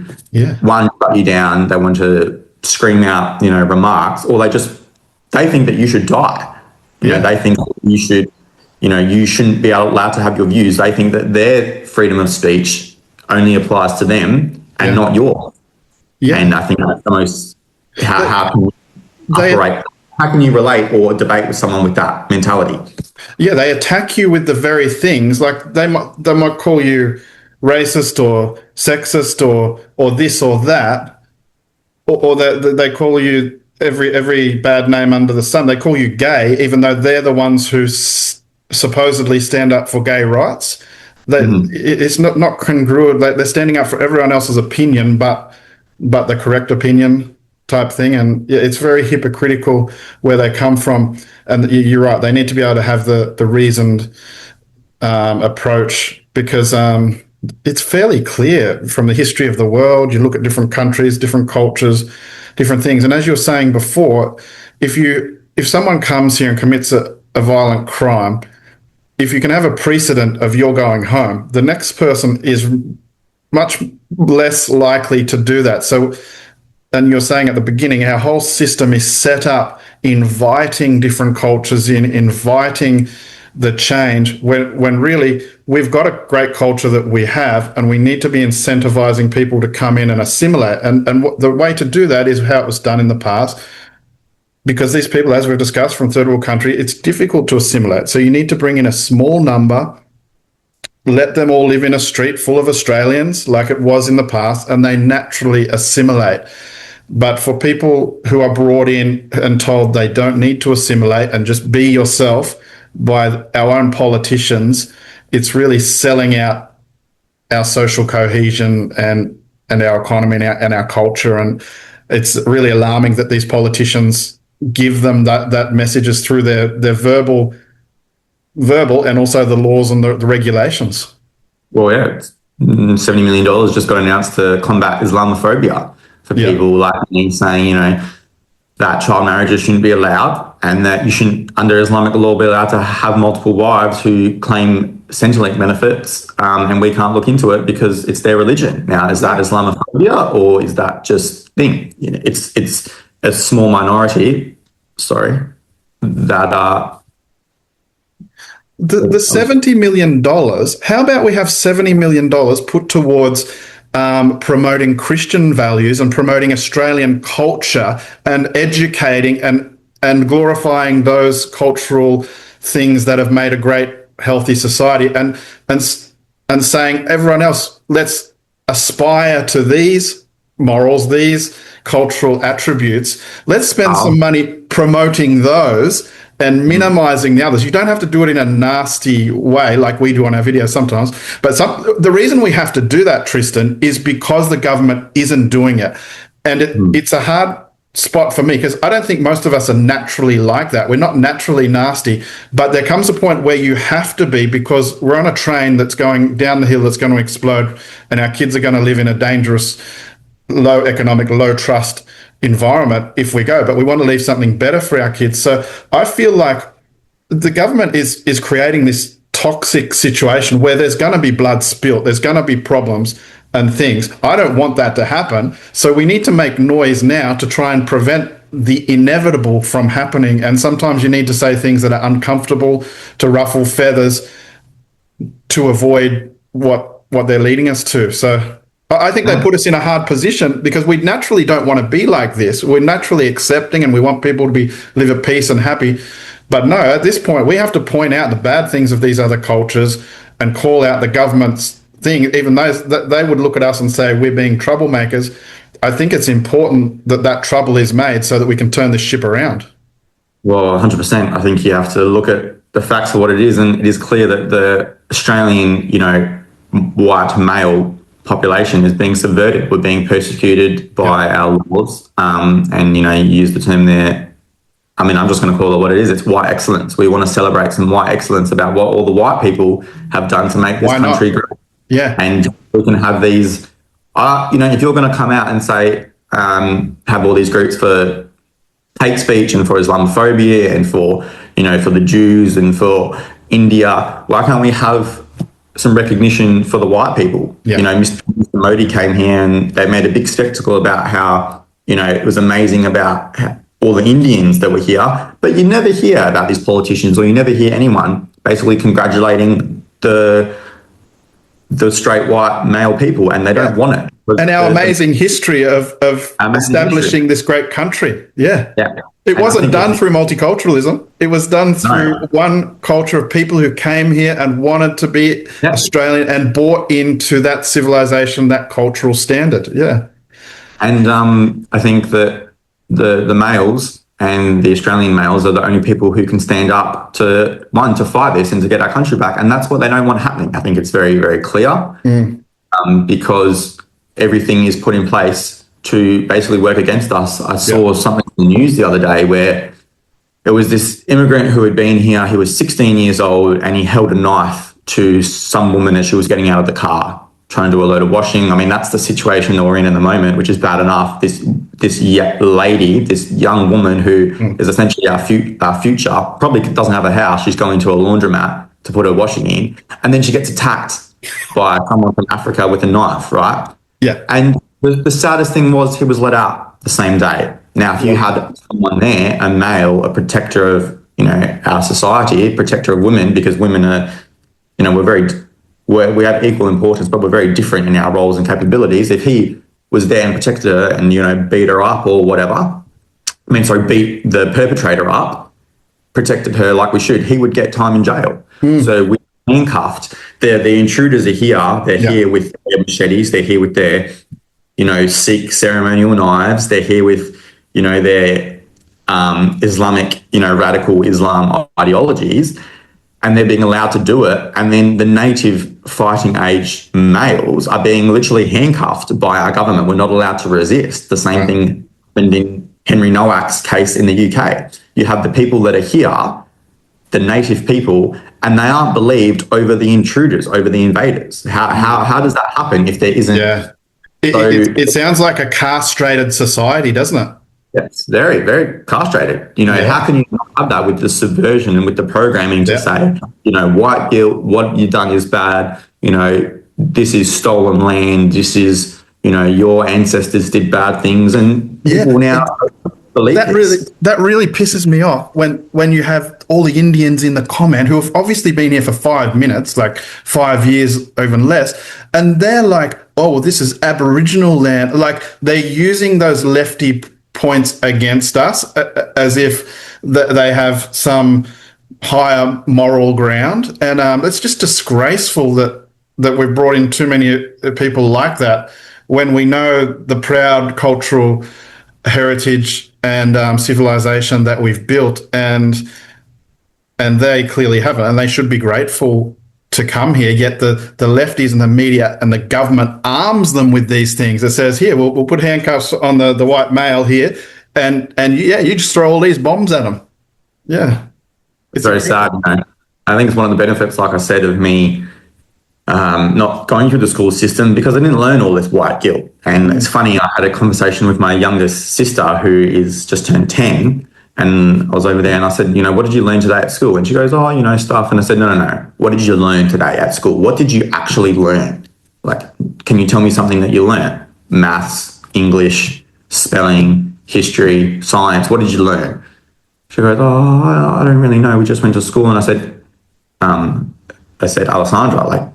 one, shut you down. They want to scream out, remarks, or they think that you should die. They think that you should, you shouldn't be allowed to have your views. They think that their freedom of speech only applies to them and not yours. Yeah. And I think that's the most, how can we operate how can you relate or debate with someone with that mentality? Yeah, they attack you with the very things, like they might call you racist or sexist or this or that, or they call you every bad name under the sun. They call you gay, even though they're the ones who supposedly stand up for gay rights. It's not congruent. Like, they're standing up for everyone else's opinion, but the correct opinion type thing. And it's very hypocritical where they come from. And you're right, they need to be able to have the reasoned approach, because it's fairly clear from the history of the world. You look at different countries, different cultures, different things. And as you were saying before, if someone comes here and commits a violent crime, if you can have a precedent of you're going home, the next person is much less likely to do that. So, and you're saying at the beginning, our whole system is set up inviting different cultures in, inviting the change, when really we've got a great culture that we have, and we need to be incentivizing people to come in and assimilate. And the way to do that is how it was done in the past, because these people, as we've discussed, from third world country, it's difficult to assimilate. So you need to bring in a small number, let them all live in a street full of Australians like it was in the past, and they naturally assimilate. But for people who are brought in and told they don't need to assimilate and just be yourself by our own politicians, it's really selling out our social cohesion and our economy and our culture. And it's really alarming that these politicians give them that messages through their verbal and also the laws and the regulations. Well, yeah, $70 million just got announced to combat Islamophobia for people like me, saying, that child marriages shouldn't be allowed, and that you shouldn't, under Islamic law, be allowed to have multiple wives who claim Centrelink benefits, and we can't look into it because it's their religion. Now, is that Islamophobia, or is that just thing? It's a small minority, that the $70 million, how about we have $70 million put towards promoting Christian values and promoting Australian culture and educating and glorifying those cultural things that have made a great, healthy society, and saying, everyone else, let's aspire to these morals, these cultural attributes. Let's spend some money promoting those and minimizing the others. You don't have to do it in a nasty way like we do on our videos sometimes. But the reason we have to do that, Tristan, is because the government isn't doing it. And it's a hard spot for me, because I don't think most of us are naturally like that. We're not naturally nasty, but there comes a point where you have to be, because we're on a train that's going down the hill that's going to explode, and our kids are going to live in a dangerous, low economic, low trust environment if we go, but we want to leave something better for our kids. So I feel like the government is creating this toxic situation where there's going to be blood spilt, there's going to be problems and things. I don't want that to happen. So we need to make noise now to try and prevent the inevitable from happening. And sometimes you need to say things that are uncomfortable, to ruffle feathers, to avoid what they're leading us to. So I think they put us in a hard position, because we naturally don't want to be like this. We're naturally accepting and we want people to live at peace and happy. But no, at this point, we have to point out the bad things of these other cultures and call out the government's thing, even though they would look at us and say we're being troublemakers. I think it's important that trouble is made so that we can turn this ship around. Well, 100%. I think you have to look at the facts for what it is. And it is clear that the Australian, white male population is being subverted. We're being persecuted by our laws. And, you use the term there. I mean, I'm just going to call it what it is. It's white excellence. We want to celebrate some white excellence about what all the white people have done to make this country grow. Yeah. And we can have these, if you're going to come out and say, have all these groups for hate speech and for Islamophobia and for, for the Jews and for India, why can't we have some recognition for the white people? Yeah. Mr. Modi came here and they made a big spectacle about how, it was amazing about all the Indians that were here, but you never hear about these politicians, or you never hear anyone basically congratulating the straight white male people, and they don't want it. And our amazing history of establishing this great country. Yeah. Yeah. It wasn't done through multiculturalism. It was done through one culture of people who came here and wanted to be Australian and bought into that civilization, that cultural standard. Yeah. And I think that the males and the Australian males are the only people who can stand up to fight this and to get our country back. And that's what they don't want happening. I think it's very, very clear because everything is put in place to basically work against us. I saw something in the news the other day where there was this immigrant who had been here. He was 16 years old and he held a knife to some woman as she was getting out of the car, trying to do a load of washing. I mean, that's the situation that we're in the moment, which is bad enough. This lady, this young woman who is essentially our future, probably doesn't have a house. She's going to a laundromat to put her washing in. And then she gets attacked by someone from Africa with a knife, right? Yeah. And the saddest thing was he was let out the same day. Now, if you had someone there, a male, a protector of, our society, a protector of women, because women are, we have equal importance, but we're very different in our roles and capabilities. If he was there and protected her and, beat her up or whatever, beat the perpetrator up, protected her like we should, he would get time in jail. So we handcuffed. The intruders are here. They're here with their machetes. They're here with their, Sikh ceremonial knives. They're here with, their Islamic, radical Islam ideologies, and they're being allowed to do it. And then the native fighting age males are being literally handcuffed by our government. We're not allowed to resist. The same thing happened in Henry Nowak's case in the UK. You have the people that are here, the native people, and they aren't believed over the intruders, over the invaders. How does that happen if there isn't? Yeah. It sounds like a castrated society, doesn't it? It's very, very castrated. How can you not have that with the subversion and with the programming to say, white guilt, what you've done is bad, this is stolen land, this is, your ancestors did bad things, and people now believe this. That really pisses me off when you have all the Indians in the comment who have obviously been here for 5 minutes, like 5 years, even less, and they're like, oh, well, this is Aboriginal land. Like, they're using those lefty points against us as if they have some higher moral ground. And it's just disgraceful that we've brought in too many people like that when we know the proud cultural heritage and civilization that we've built, and they clearly haven't, and they should be grateful to come here. Yet the lefties and the media and the government arms them with these things. It says, here, we'll put handcuffs on the white male here, and you just throw all these bombs at them. Yeah. It's very sad. I think it's one of the benefits, like I said, of me not going through the school system, because I didn't learn all this white guilt. And it's funny, I had a conversation with my youngest sister who is just turned 10, and I was over there and I said, what did you learn today at school? And she goes, oh, stuff. And I said, no. What did you learn today at school? What did you actually learn? Like, can you tell me something that you learned? Maths, English, spelling, history, science. What did you learn? She goes, oh, I don't really know. We just went to school. And I said, Alessandra, like,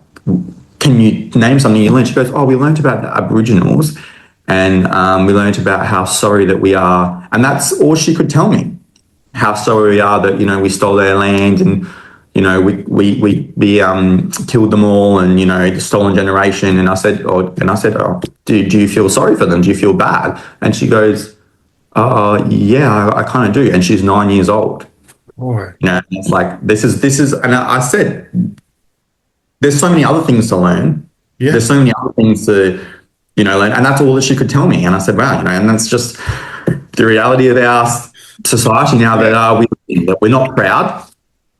can you name something you learned? She goes, oh, we learned about the Aboriginals, and we learned about how sorry that we are. And that's all she could tell me, how sorry we are that, we stole their land, and, we killed them all, and, the stolen generation. And I said, do you feel sorry for them? Do you feel bad? And she goes, yeah, I kind of do. And she's 9 years old. Boy. It's like, this is, and I said, there's so many other things to learn. Yeah. There's so many other things to, learn. And that's all that she could tell me. And I said, wow, and that's just the reality of our society now, that we're not proud.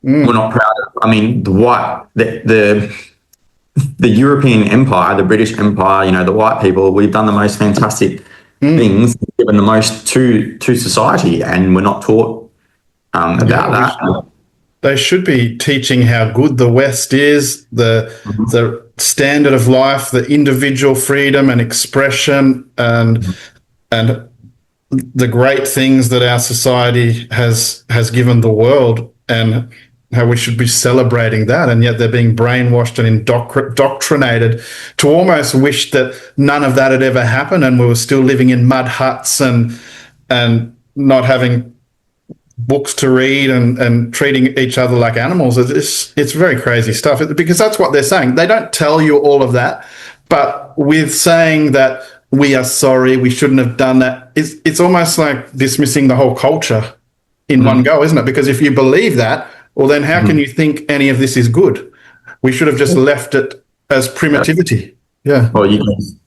We're not proud of, the European Empire, the British Empire, the white people, we've done the most fantastic things, given the most to society, and we're not taught about that. They should be teaching how good the West is, the standard of life, the individual freedom and expression, and the great things that our society has given the world. And how we should be celebrating that, and yet they're being brainwashed and indoctrinated to almost wish that none of that had ever happened, and we were still living in mud huts and not having books to read and treating each other like animals. It's very crazy stuff, because that's what they're saying. They don't tell you all of that, but with saying that we are sorry, we shouldn't have done that, it's almost like dismissing the whole culture in one go, isn't it? Because if you believe that, well, then how can you think any of this is good? We should have just left it as primitivity. Yeah. Well,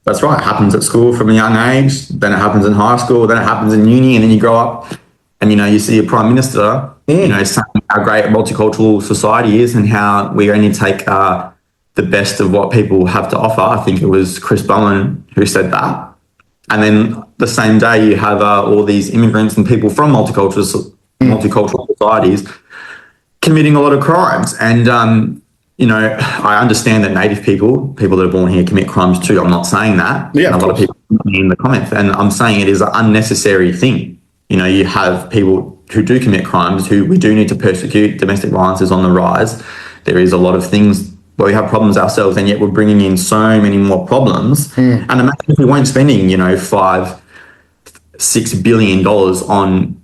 that's right. It happens at school from a young age. Then it happens in high school. Then it happens in uni, and then you grow up, and you see a prime minister, saying how great a multicultural society is, and how we only take the best of what people have to offer. I think it was Chris Bowen who said that. And then the same day, you have all these immigrants and people from multicultural societies committing a lot of crimes. And, I understand that Native people that are born here, commit crimes too. I'm not saying that. Yeah, a lot of people in the comments. And I'm saying it is an unnecessary thing. You have people who do commit crimes who we do need to persecute. Domestic violence is on the rise. There is a lot of things where we have problems ourselves, and yet we're bringing in so many more problems. And imagine if we weren't spending, $5-6 billion on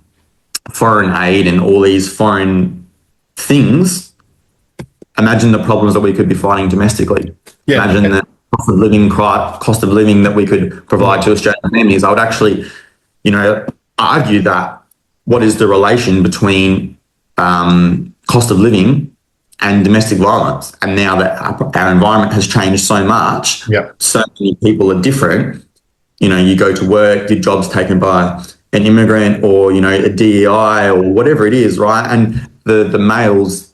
foreign aid and all these foreign things. Imagine the problems that we could be fighting domestically. Yeah. Imagine the cost of living that we could provide to Australian families. I would actually, argue that what is the relation between cost of living and domestic violence? And now that our environment has changed so much, so many people are different. You go to work, your job's taken by an immigrant or, a DEI or whatever it is, right? And the males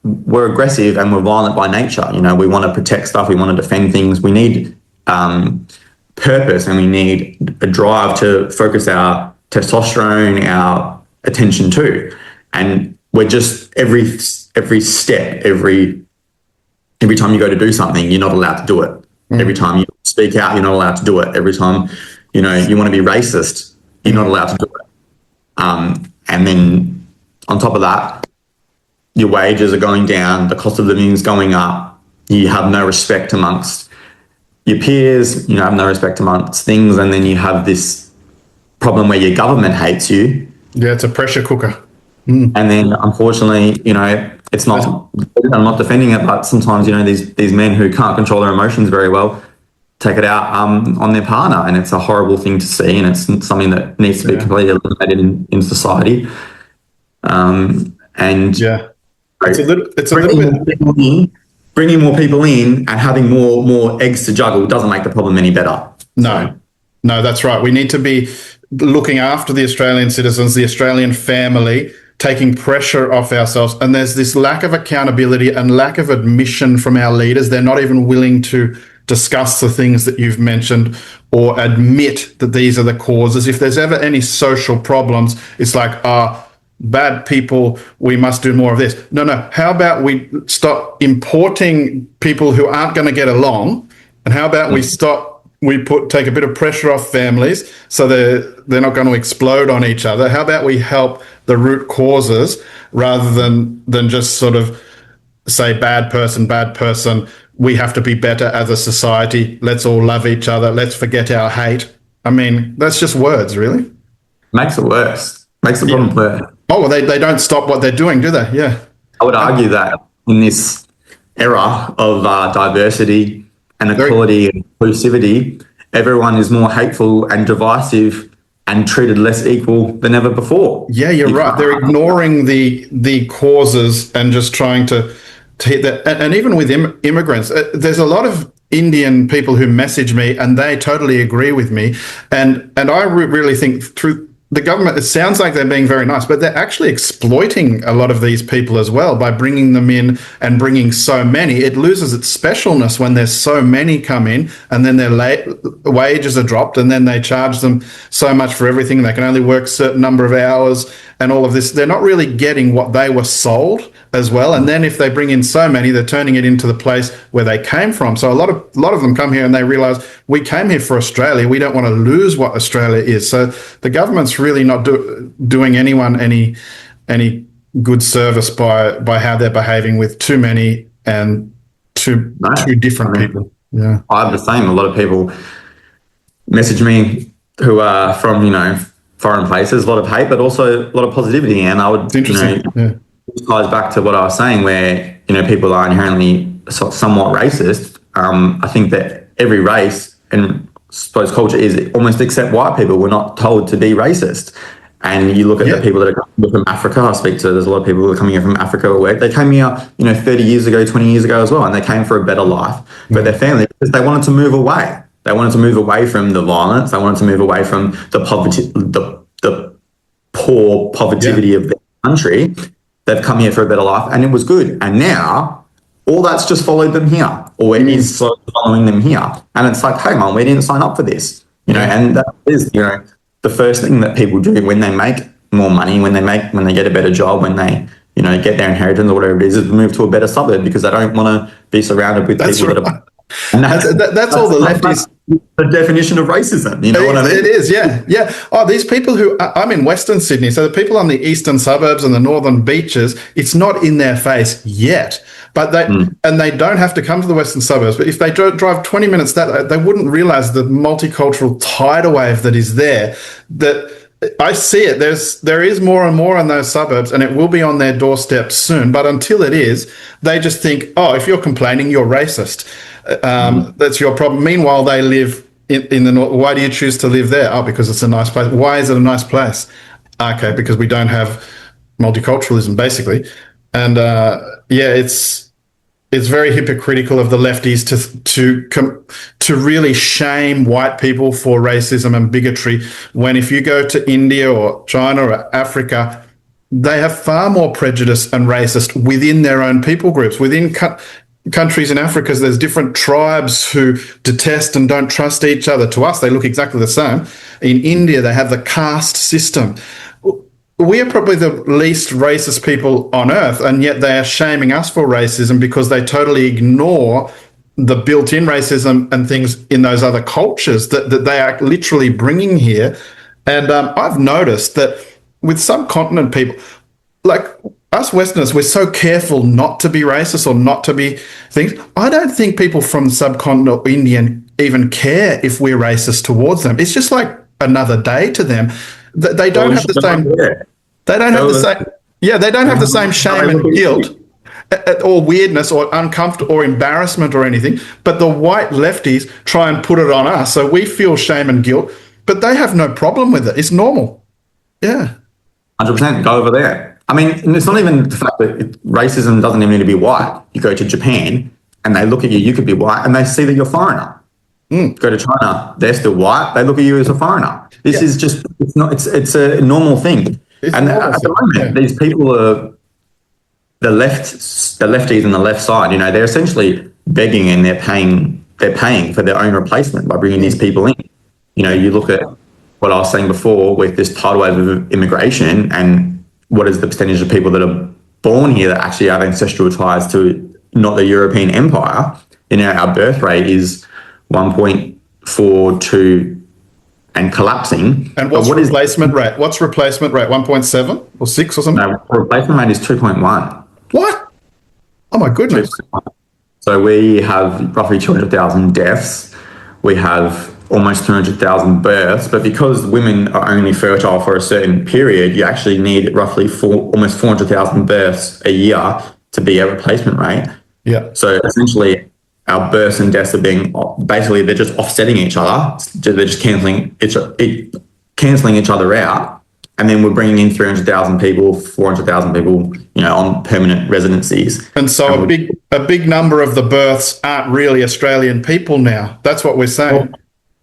we're aggressive and we're violent by nature. We want to protect stuff, we want to defend things. We need purpose, and we need a drive to focus our testosterone, our attention to. And we're just every step, every time you go to do something, you're not allowed to do it. Every time you speak out, you're not allowed to do it. Every time you want to be racist, you're not allowed to do it. And then on top of that, your wages are going down, the cost of living is going up, you have no respect amongst your peers, you have no respect amongst things, and then you have this problem where your government hates you. Yeah, it's a pressure cooker. And then unfortunately, it's not, I'm not defending it, but sometimes, these men who can't control their emotions very well take it out on their partner, and it's a horrible thing to see, and it's something that needs to be completely eliminated in society. It's a little bit bringing more people in and having more eggs to juggle doesn't make the problem any better. No, that's right. We need to be looking after the Australian citizens, the Australian family, taking pressure off ourselves. And there's this lack of accountability and lack of admission from our leaders. They're not even willing to discuss the things that you've mentioned or admit that these are the causes. If there's ever any social problems, it's like, bad people, we must do more of this. No. How about we stop importing people who aren't going to get along? And how about we take a bit of pressure off families so they're not going to explode on each other? How about we help the root causes rather than just sort of say bad person, we have to be better as a society, let's all love each other, let's forget our hate. I mean, that's just words, really. Makes it worse. Makes the problem worse. Oh, well, they don't stop what they're doing, do they? Yeah. I would argue that in this era of diversity and equality and inclusivity, everyone is more hateful and divisive and treated less equal than ever before. Yeah, you're right. They're ignoring the causes and just trying to hit that. And even with immigrants, there's a lot of Indian people who message me and they totally agree with me. And I really think through the government, it sounds like they're being very nice, but they're actually exploiting a lot of these people as well by bringing them in and bringing so many. It loses its specialness when there's so many come in and then their wages are dropped and then they charge them so much for everything. They can only work a certain number of hours and all of this. They're not really getting what they were sold as well. And then if they bring in so many, they're turning it into the place where they came from. So a lot of them come here and they realize we came here for Australia. We don't want to lose what Australia is. So the government's really not doing anyone any good service by how they're behaving with too many and two different people. Yeah, I have the same. A lot of people message me who are from, foreign places, a lot of hate, but also a lot of positivity. And I would, it's interesting. this ties back to what I was saying, where, people are inherently somewhat racist. I think that every race and I suppose culture is almost except white people. We're not told to be racist. And you look at the people that are coming from Africa. I speak to, there's a lot of people who are coming here from Africa or where they came here, 30 years ago, 20 years ago as well. And they came for a better life for their family because they wanted to move away. They wanted to move away from the violence. They wanted to move away from the poverty, the poor poverty of their country. They've come here for a better life and it was good. And now all that's just followed them here, or it is slowly following them here. And it's like, hey, man, we didn't sign up for this, and that is, the first thing that people do when they make more money, when they get a better job, when they, get their inheritance or whatever it is move to a better suburb because they don't want to be surrounded with people that are. And that's all the lefties. The definition of racism, you know what I mean? It is, yeah. Oh, these people I'm in Western Sydney, so the people on the eastern suburbs and the northern beaches, it's not in their face yet. But they don't have to come to the western suburbs. But if they drive 20 minutes they wouldn't realise the multicultural tidal wave that is there. That I see it. There is more and more in those suburbs, and it will be on their doorstep soon. But until it is, they just think, oh, if you're complaining, you're racist. That's your problem. Meanwhile, they live in the north. Why do you choose to live there? Oh, because it's a nice place. Why is it a nice place? Okay, because we don't have multiculturalism, basically. And it's very hypocritical of the lefties to really shame white people for racism and bigotry. When if you go to India or China or Africa, they have far more prejudice and racist within their own people groups. Within countries in Africa, there's different tribes who detest and don't trust each other. To us, they look exactly the same. In India, they have the caste system. We are probably the least racist people on earth, and yet they are shaming us for racism because they totally ignore the built-in racism and things in those other cultures that they are literally bringing here. And I've noticed that with subcontinent people, like us Westerners, we're so careful not to be racist or not to be things. I don't think people from the subcontinent or Indian even care if we're racist towards them. It's just like another day to them. They don't have the same. They don't have the same. Yeah, they don't have the same shame and guilt or weirdness or uncomfortable or embarrassment or anything. But the white lefties try and put it on us, so we feel shame and guilt. But they have no problem with it. It's normal. Yeah, 100%. Go over there. I mean, and it's not even the fact that racism doesn't even need to be white. You go to Japan and they look at you. You could be white, and they see that you're a foreigner. Go to China, they're still white. They look at you as a foreigner. This is just, it's not, it's a normal thing. And at the moment, these people are the lefties on the left side. They're essentially begging and they're paying for their own replacement by bringing these people in. You look at what I was saying before with this tidal wave of immigration, and what is the percentage of people that are born here that actually have ancestral ties to not the European Empire. Our birth rate is 1.42 and collapsing. And what's replacement rate? What's replacement rate? 1.7 or 6 or something? No, replacement rate is 2.1. What? Oh my goodness. 2.1. So we have roughly 200,000 deaths. We have almost 200,000 births, but because women are only fertile for a certain period, you actually need roughly almost 400,000 births a year to be a replacement rate. Yeah. So essentially, our births and deaths are being, basically, they're just offsetting each other. They're just cancelling each other out. And then we're bringing in 300,000 people, 400,000 people, on permanent residencies. And so a big number of the births aren't really Australian people now. That's what we're saying.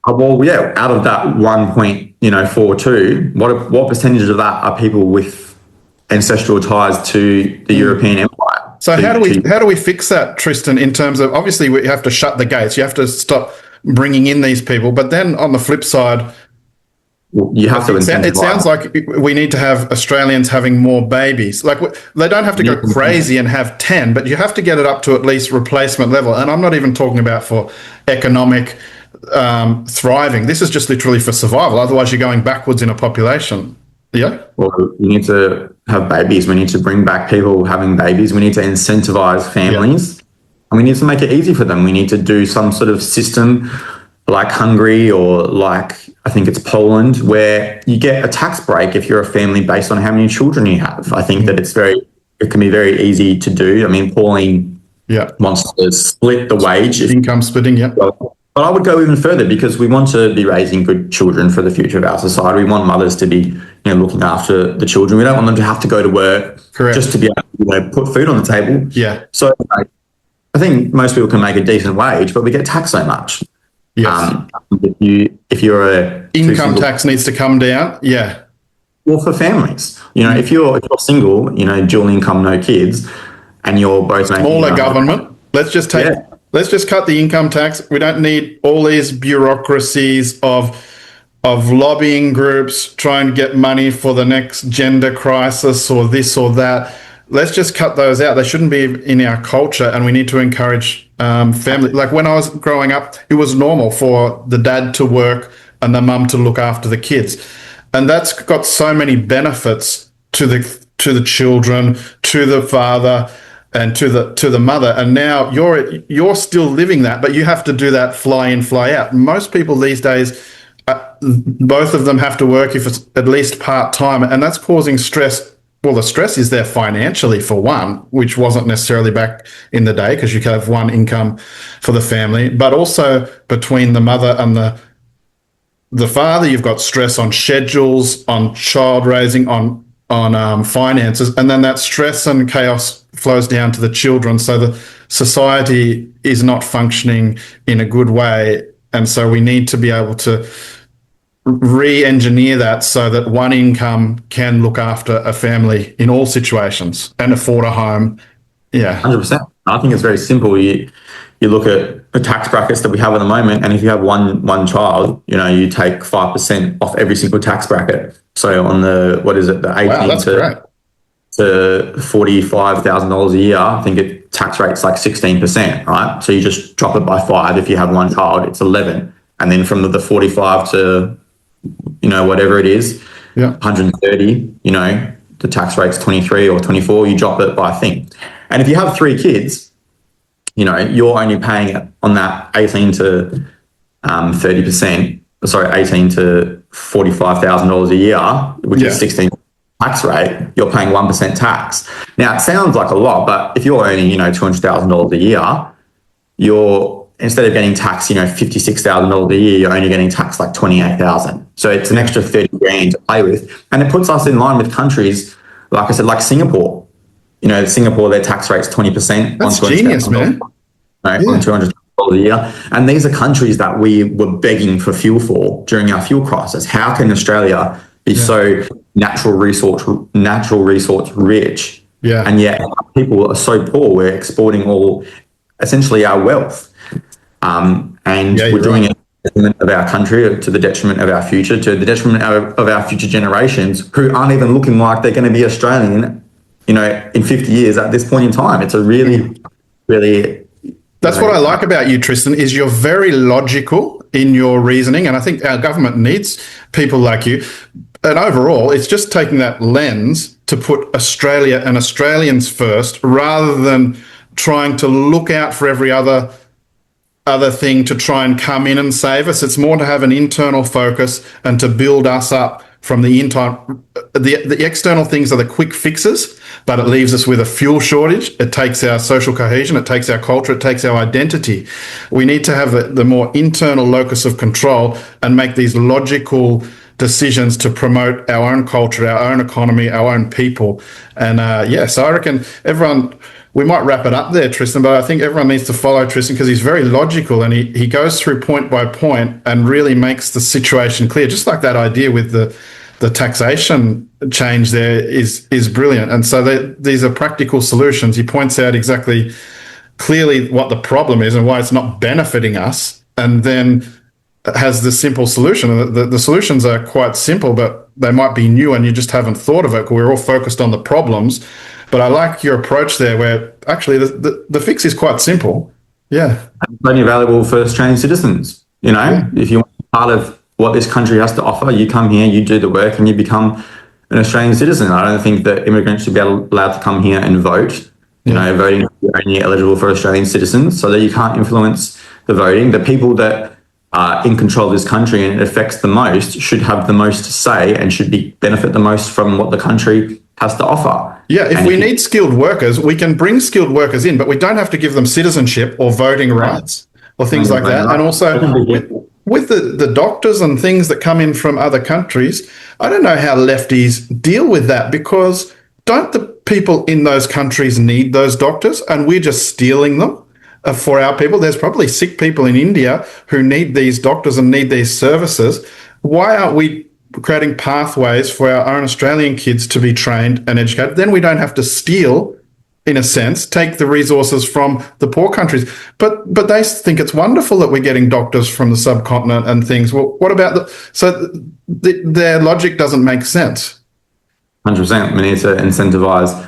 Well, yeah, out of that 1.42, what percentage of that are people with ancestral ties to the European Empire? So how do we fix that, Tristan, in terms of, obviously we have to shut the gates, you have to stop bringing in these people, but then on the flip side, you have to it sounds like we need to have Australians having more babies. Like, they don't have to go crazy and have 10, but you have to get it up to at least replacement level. And I'm not even talking about for economic thriving. This is just literally for survival. Otherwise, you're going backwards in a population. Yeah. Well, we need to have babies. We need to bring back people having babies. We need to incentivize families, and we need to make it easy for them. We need to do some sort of system like Hungary or like I think it's Poland, where you get a tax break if you're a family based on how many children you have. I think that it can be very easy to do. I mean, Pauline wants to split the wage. Income splitting, yeah. But I would go even further, because we want to be raising good children for the future of our society. We want mothers to be, looking after the children. We don't want them to have to go to work just to be able to put food on the table. Yeah. So I think most people can make a decent wage, but we get taxed so much. Yes. If you're a income tax needs to come down. Yeah. Well, for families, if you're single, dual income, no kids, and you're both making smaller government. Let's just cut the income tax. We don't need all these bureaucracies of lobbying groups trying to get money for the next gender crisis or this or that. Let's just cut those out. They shouldn't be in our culture, and we need to encourage family. Like when I was growing up, it was normal for the dad to work and the mum to look after the kids, and that's got so many benefits to the children, to the father, and to the mother. And now you're still living that, but you have to do that fly in, fly out. Most people these days, both of them have to work if it's at least part-time, and that's causing stress. Well, the stress is there financially, for one, which wasn't necessarily back in the day, because you could have one income for the family, but also between the mother and the father, you've got stress on schedules, on child raising, on finances, and then that stress and chaos flows down to the children. So the society is not functioning in a good way, and so we need to be able to re-engineer that so that one income can look after a family in all situations and afford a home. Yeah, 100%. I think it's very simple. You look at the tax brackets that we have at the moment, and if you have one child, you take 5% off every single tax bracket. So on the 18 to $45,000 a year, I think tax rate's like 16%, right? So you just drop it by 5. If you have one child, it's 11, and then from the 45 to whatever it is, 130, the tax rate's 23 or 24, you drop it by a thing. And if you have 3 kids, you're only paying it on that 18 to 30%, 18 to $45,000 a year, which is 16 tax rate, you're paying 1% tax. Now, it sounds like a lot, but if you're earning, $200,000 a year, instead of getting taxed, $56,000 a year, you're only getting taxed like $28,000. So it's an extra 30 grand to play with. And it puts us in line with countries, like I said, like Singapore. Singapore, their tax rate's 20%. That's genius, man. On $200,000 a year. And these are countries that we were begging for fuel for during our fuel crisis. How can Australia be so natural resource rich? Yeah. And yet people are so poor, we're exporting essentially our wealth. We're doing it to the detriment of our country, to the detriment of our future, to the detriment of our future generations, who aren't even looking like they're going to be Australian, in 50 years at this point in time. It's a really, really... That's what I like about you, Tristan, is you're very logical in your reasoning, and I think our government needs people like you. And overall, it's just taking that lens to put Australia and Australians first, rather than trying to look out for every other thing to try and come in and save us. It's more to have an internal focus and to build us up from the internal. The external things are the quick fixes, but it leaves us with a fuel shortage. It takes our social cohesion, it takes our culture, it takes our identity. We need to have the more internal locus of control and make these logical decisions to promote our own culture, our own economy, our own people. And so I reckon we might wrap it up there, Tristan, but I think everyone needs to follow Tristan, because he's very logical, and he goes through point by point and really makes the situation clear. Just like that idea with the taxation change there is brilliant. And so these are practical solutions. He points out exactly clearly what the problem is and why it's not benefiting us, and then has the simple solution. The solutions are quite simple, but they might be new and you just haven't thought of it. We're all focused on the problems. But I like your approach there, where actually the fix is quite simple. Yeah. Plenty valuable for Australian citizens. If you want part of what this country has to offer, you come here, you do the work, and you become an Australian citizen. I don't think that immigrants should be allowed to come here and vote. You know, voting is only eligible for Australian citizens, so that you can't influence the voting. The people that are in control of this country and it affects the most should have the most to say and should benefit the most from what the country has to offer. Yeah, if we need skilled workers, we can bring skilled workers in, but we don't have to give them citizenship or voting rights or things like that. And also with the doctors and things that come in from other countries, I don't know how lefties deal with that, because don't the people in those countries need those doctors and we're just stealing them for our people? There's probably sick people in India who need these doctors and need these services. Why aren't we creating pathways for our own Australian kids to be trained and educated? Then we don't have to steal, in a sense, take the resources from the poor countries. But they think it's wonderful that we're getting doctors from the subcontinent and things. Well, what about their logic doesn't make sense. 100%. We need to incentivise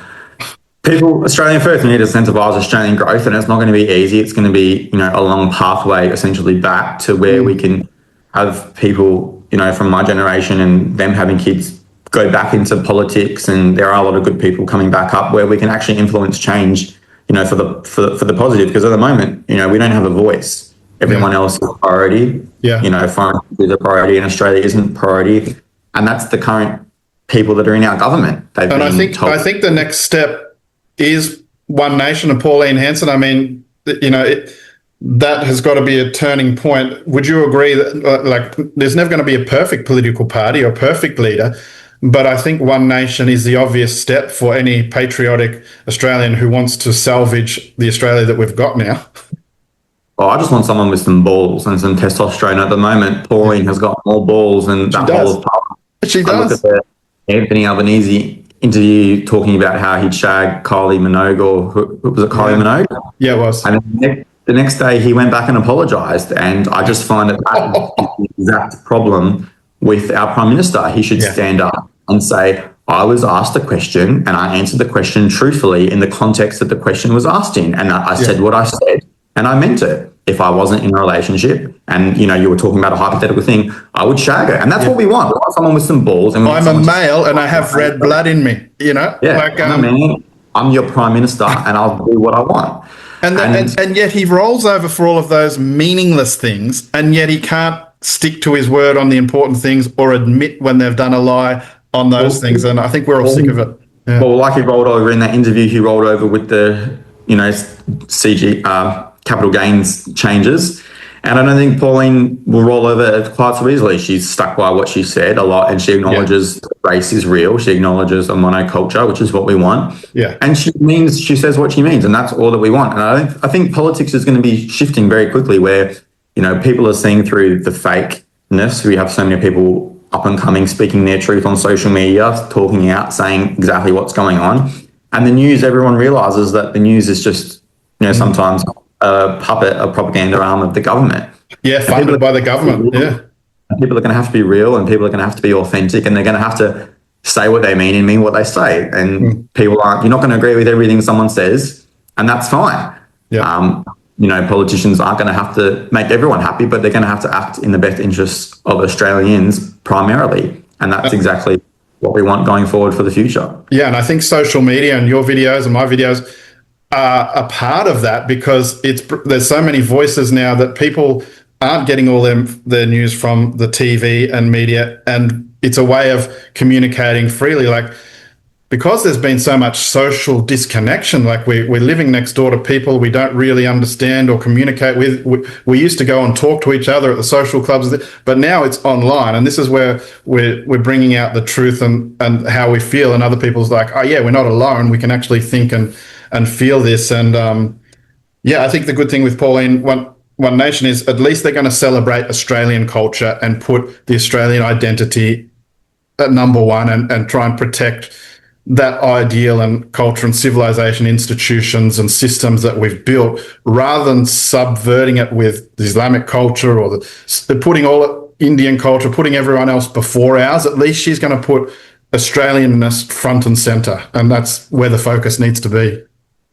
people, Australian first. We need to incentivise Australian growth, and it's not going to be easy. It's going to be, a long pathway essentially back to where we can have people, from my generation and them having kids go back into politics, and there are a lot of good people coming back up where we can actually influence change, for the positive. Because at the moment, we don't have a voice. Everyone else is a priority. Foreign countries are a priority, and Australia isn't priority, and that's the current people that are in our government. I think the next step is One Nation and Pauline Hanson. I mean, that has got to be a turning point. Would you agree that there's never going to be a perfect political party or perfect leader, but I think One Nation is the obvious step for any patriotic Australian who wants to salvage the Australia that we've got now? Oh, I just want someone with some balls and some testosterone. At the moment, Pauline has got more balls than that whole of Parliament. She does. Look at Anthony Albanese interview talking about how he'd shag Kylie Minogue, or was it Kylie Minogue? Yeah, it was. And the next day he went back and apologised, and I just find that is the exact problem with our Prime Minister. He should stand up and say, I was asked a question and I answered the question truthfully in the context that the question was asked in, and I said what I said and I meant it. If I wasn't in a relationship and, you were talking about a hypothetical thing, I would shag her. And that's what we want. We want someone with some balls. And I'm a male and I have red blood in me, Yeah. I'm your Prime Minister and I'll do what I want. And yet he rolls over for all of those meaningless things, and yet he can't stick to his word on the important things or admit when they've done a lie on those things. And I think we're all sick of it. Yeah. Well, like he rolled over in that interview, he rolled over with the, CG, capital gains changes. And I don't think Pauline will roll over quite so easily. She's stuck by what she said a lot, and she acknowledges race is real. She acknowledges a monoculture, which is what we want. Yeah. And she says what she means, and that's all that we want. And I think politics is going to be shifting very quickly, where, people are seeing through the fakeness. We have so many people up and coming, speaking their truth on social media, talking out, saying exactly what's going on. And the news, everyone realises that the news is just, sometimes a puppet, a propaganda arm of the government. Yeah, funded by the government. Yeah. People are going to have to be real, and people are going to have to be authentic, and they're going to have to say what they mean and mean what they say. And you're not going to agree with everything someone says, and that's fine. Yeah. Politicians aren't going to have to make everyone happy, but they're going to have to act in the best interests of Australians primarily. And that's exactly what we want going forward for the future. Yeah, and I think social media and your videos and my videos are a part of that, because there's so many voices now that people aren't getting all their news from the TV and media, and it's a way of communicating freely. Because there's been so much social disconnection, we're living next door to people we don't really understand or communicate with. We used to go and talk to each other at the social clubs, but now it's online, and this is where we're bringing out the truth and how we feel, and other people's we're not alone. We can actually think and feel this. And I think the good thing with Pauline One Nation is at least they're going to celebrate Australian culture and put the Australian identity at number one, and try and protect that ideal and culture and civilization, institutions and systems that we've built, rather than subverting it with the Islamic culture or the putting all Indian culture, putting everyone else before ours. At least she's going to put Australianness front and centre, and that's where the focus needs to be.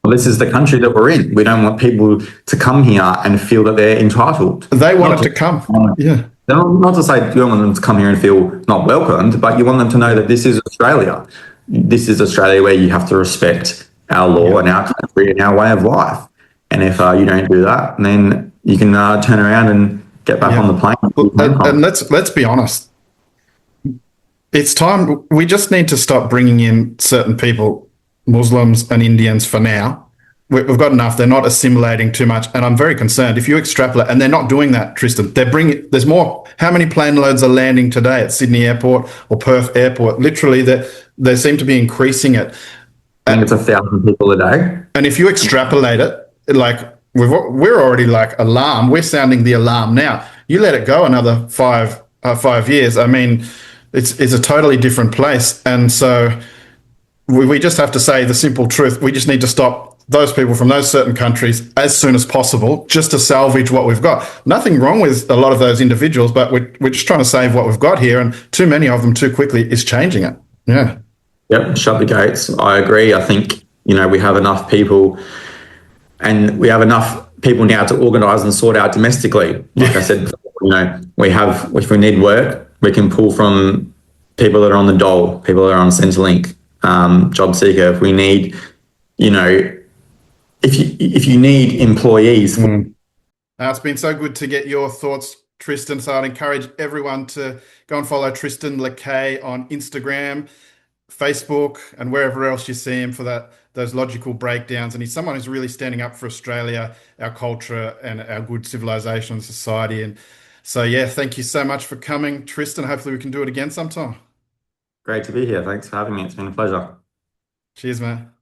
Well, this is the country that we're in. We don't want people to come here and feel that they're entitled. They want it to come. Yeah. Not to say you don't want them to come here and feel not welcomed, but you want them to know that this is Australia. This is Australia where you have to respect our law and our country and our way of life. And if you don't do that, then you can turn around and get back on the plane. And let's be honest. It's time. We just need to stop bringing in certain people, Muslims and Indians for now. We've got enough. They're not assimilating too much. And I'm very concerned. If you extrapolate, and they're not doing that, Tristan, there's more. How many plane loads are landing today at Sydney Airport or Perth Airport? Literally, they seem to be increasing it. And it's 1,000 people a day. And if you extrapolate it, like we're already like alarm. We're sounding the alarm now. You let it go another 5 years. I mean, it's a totally different place. And so we just have to say the simple truth. We just need to stop those people from those certain countries as soon as possible, just to salvage what we've got. Nothing wrong with a lot of those individuals, but we're just trying to save what we've got here, and too many of them too quickly is changing it. Yeah. Yep, shut the gates. I agree. I think, we have enough people, and we have enough people now to organise and sort out domestically. Like I said, if we need work, we can pull from people that are on the dole, people that are on Centrelink, job seeker. If we need, if you need employees. It's been so good to get your thoughts, Tristan. So I'd encourage everyone to go and follow Tristan Lakay on Instagram, Facebook, and wherever else you see him for those logical breakdowns. And he's someone who's really standing up for Australia, our culture, and our good civilization and society. And so, yeah, thank you so much for coming, Tristan. Hopefully we can do it again sometime. Great to be here. Thanks for having me. It's been a pleasure. Cheers, man.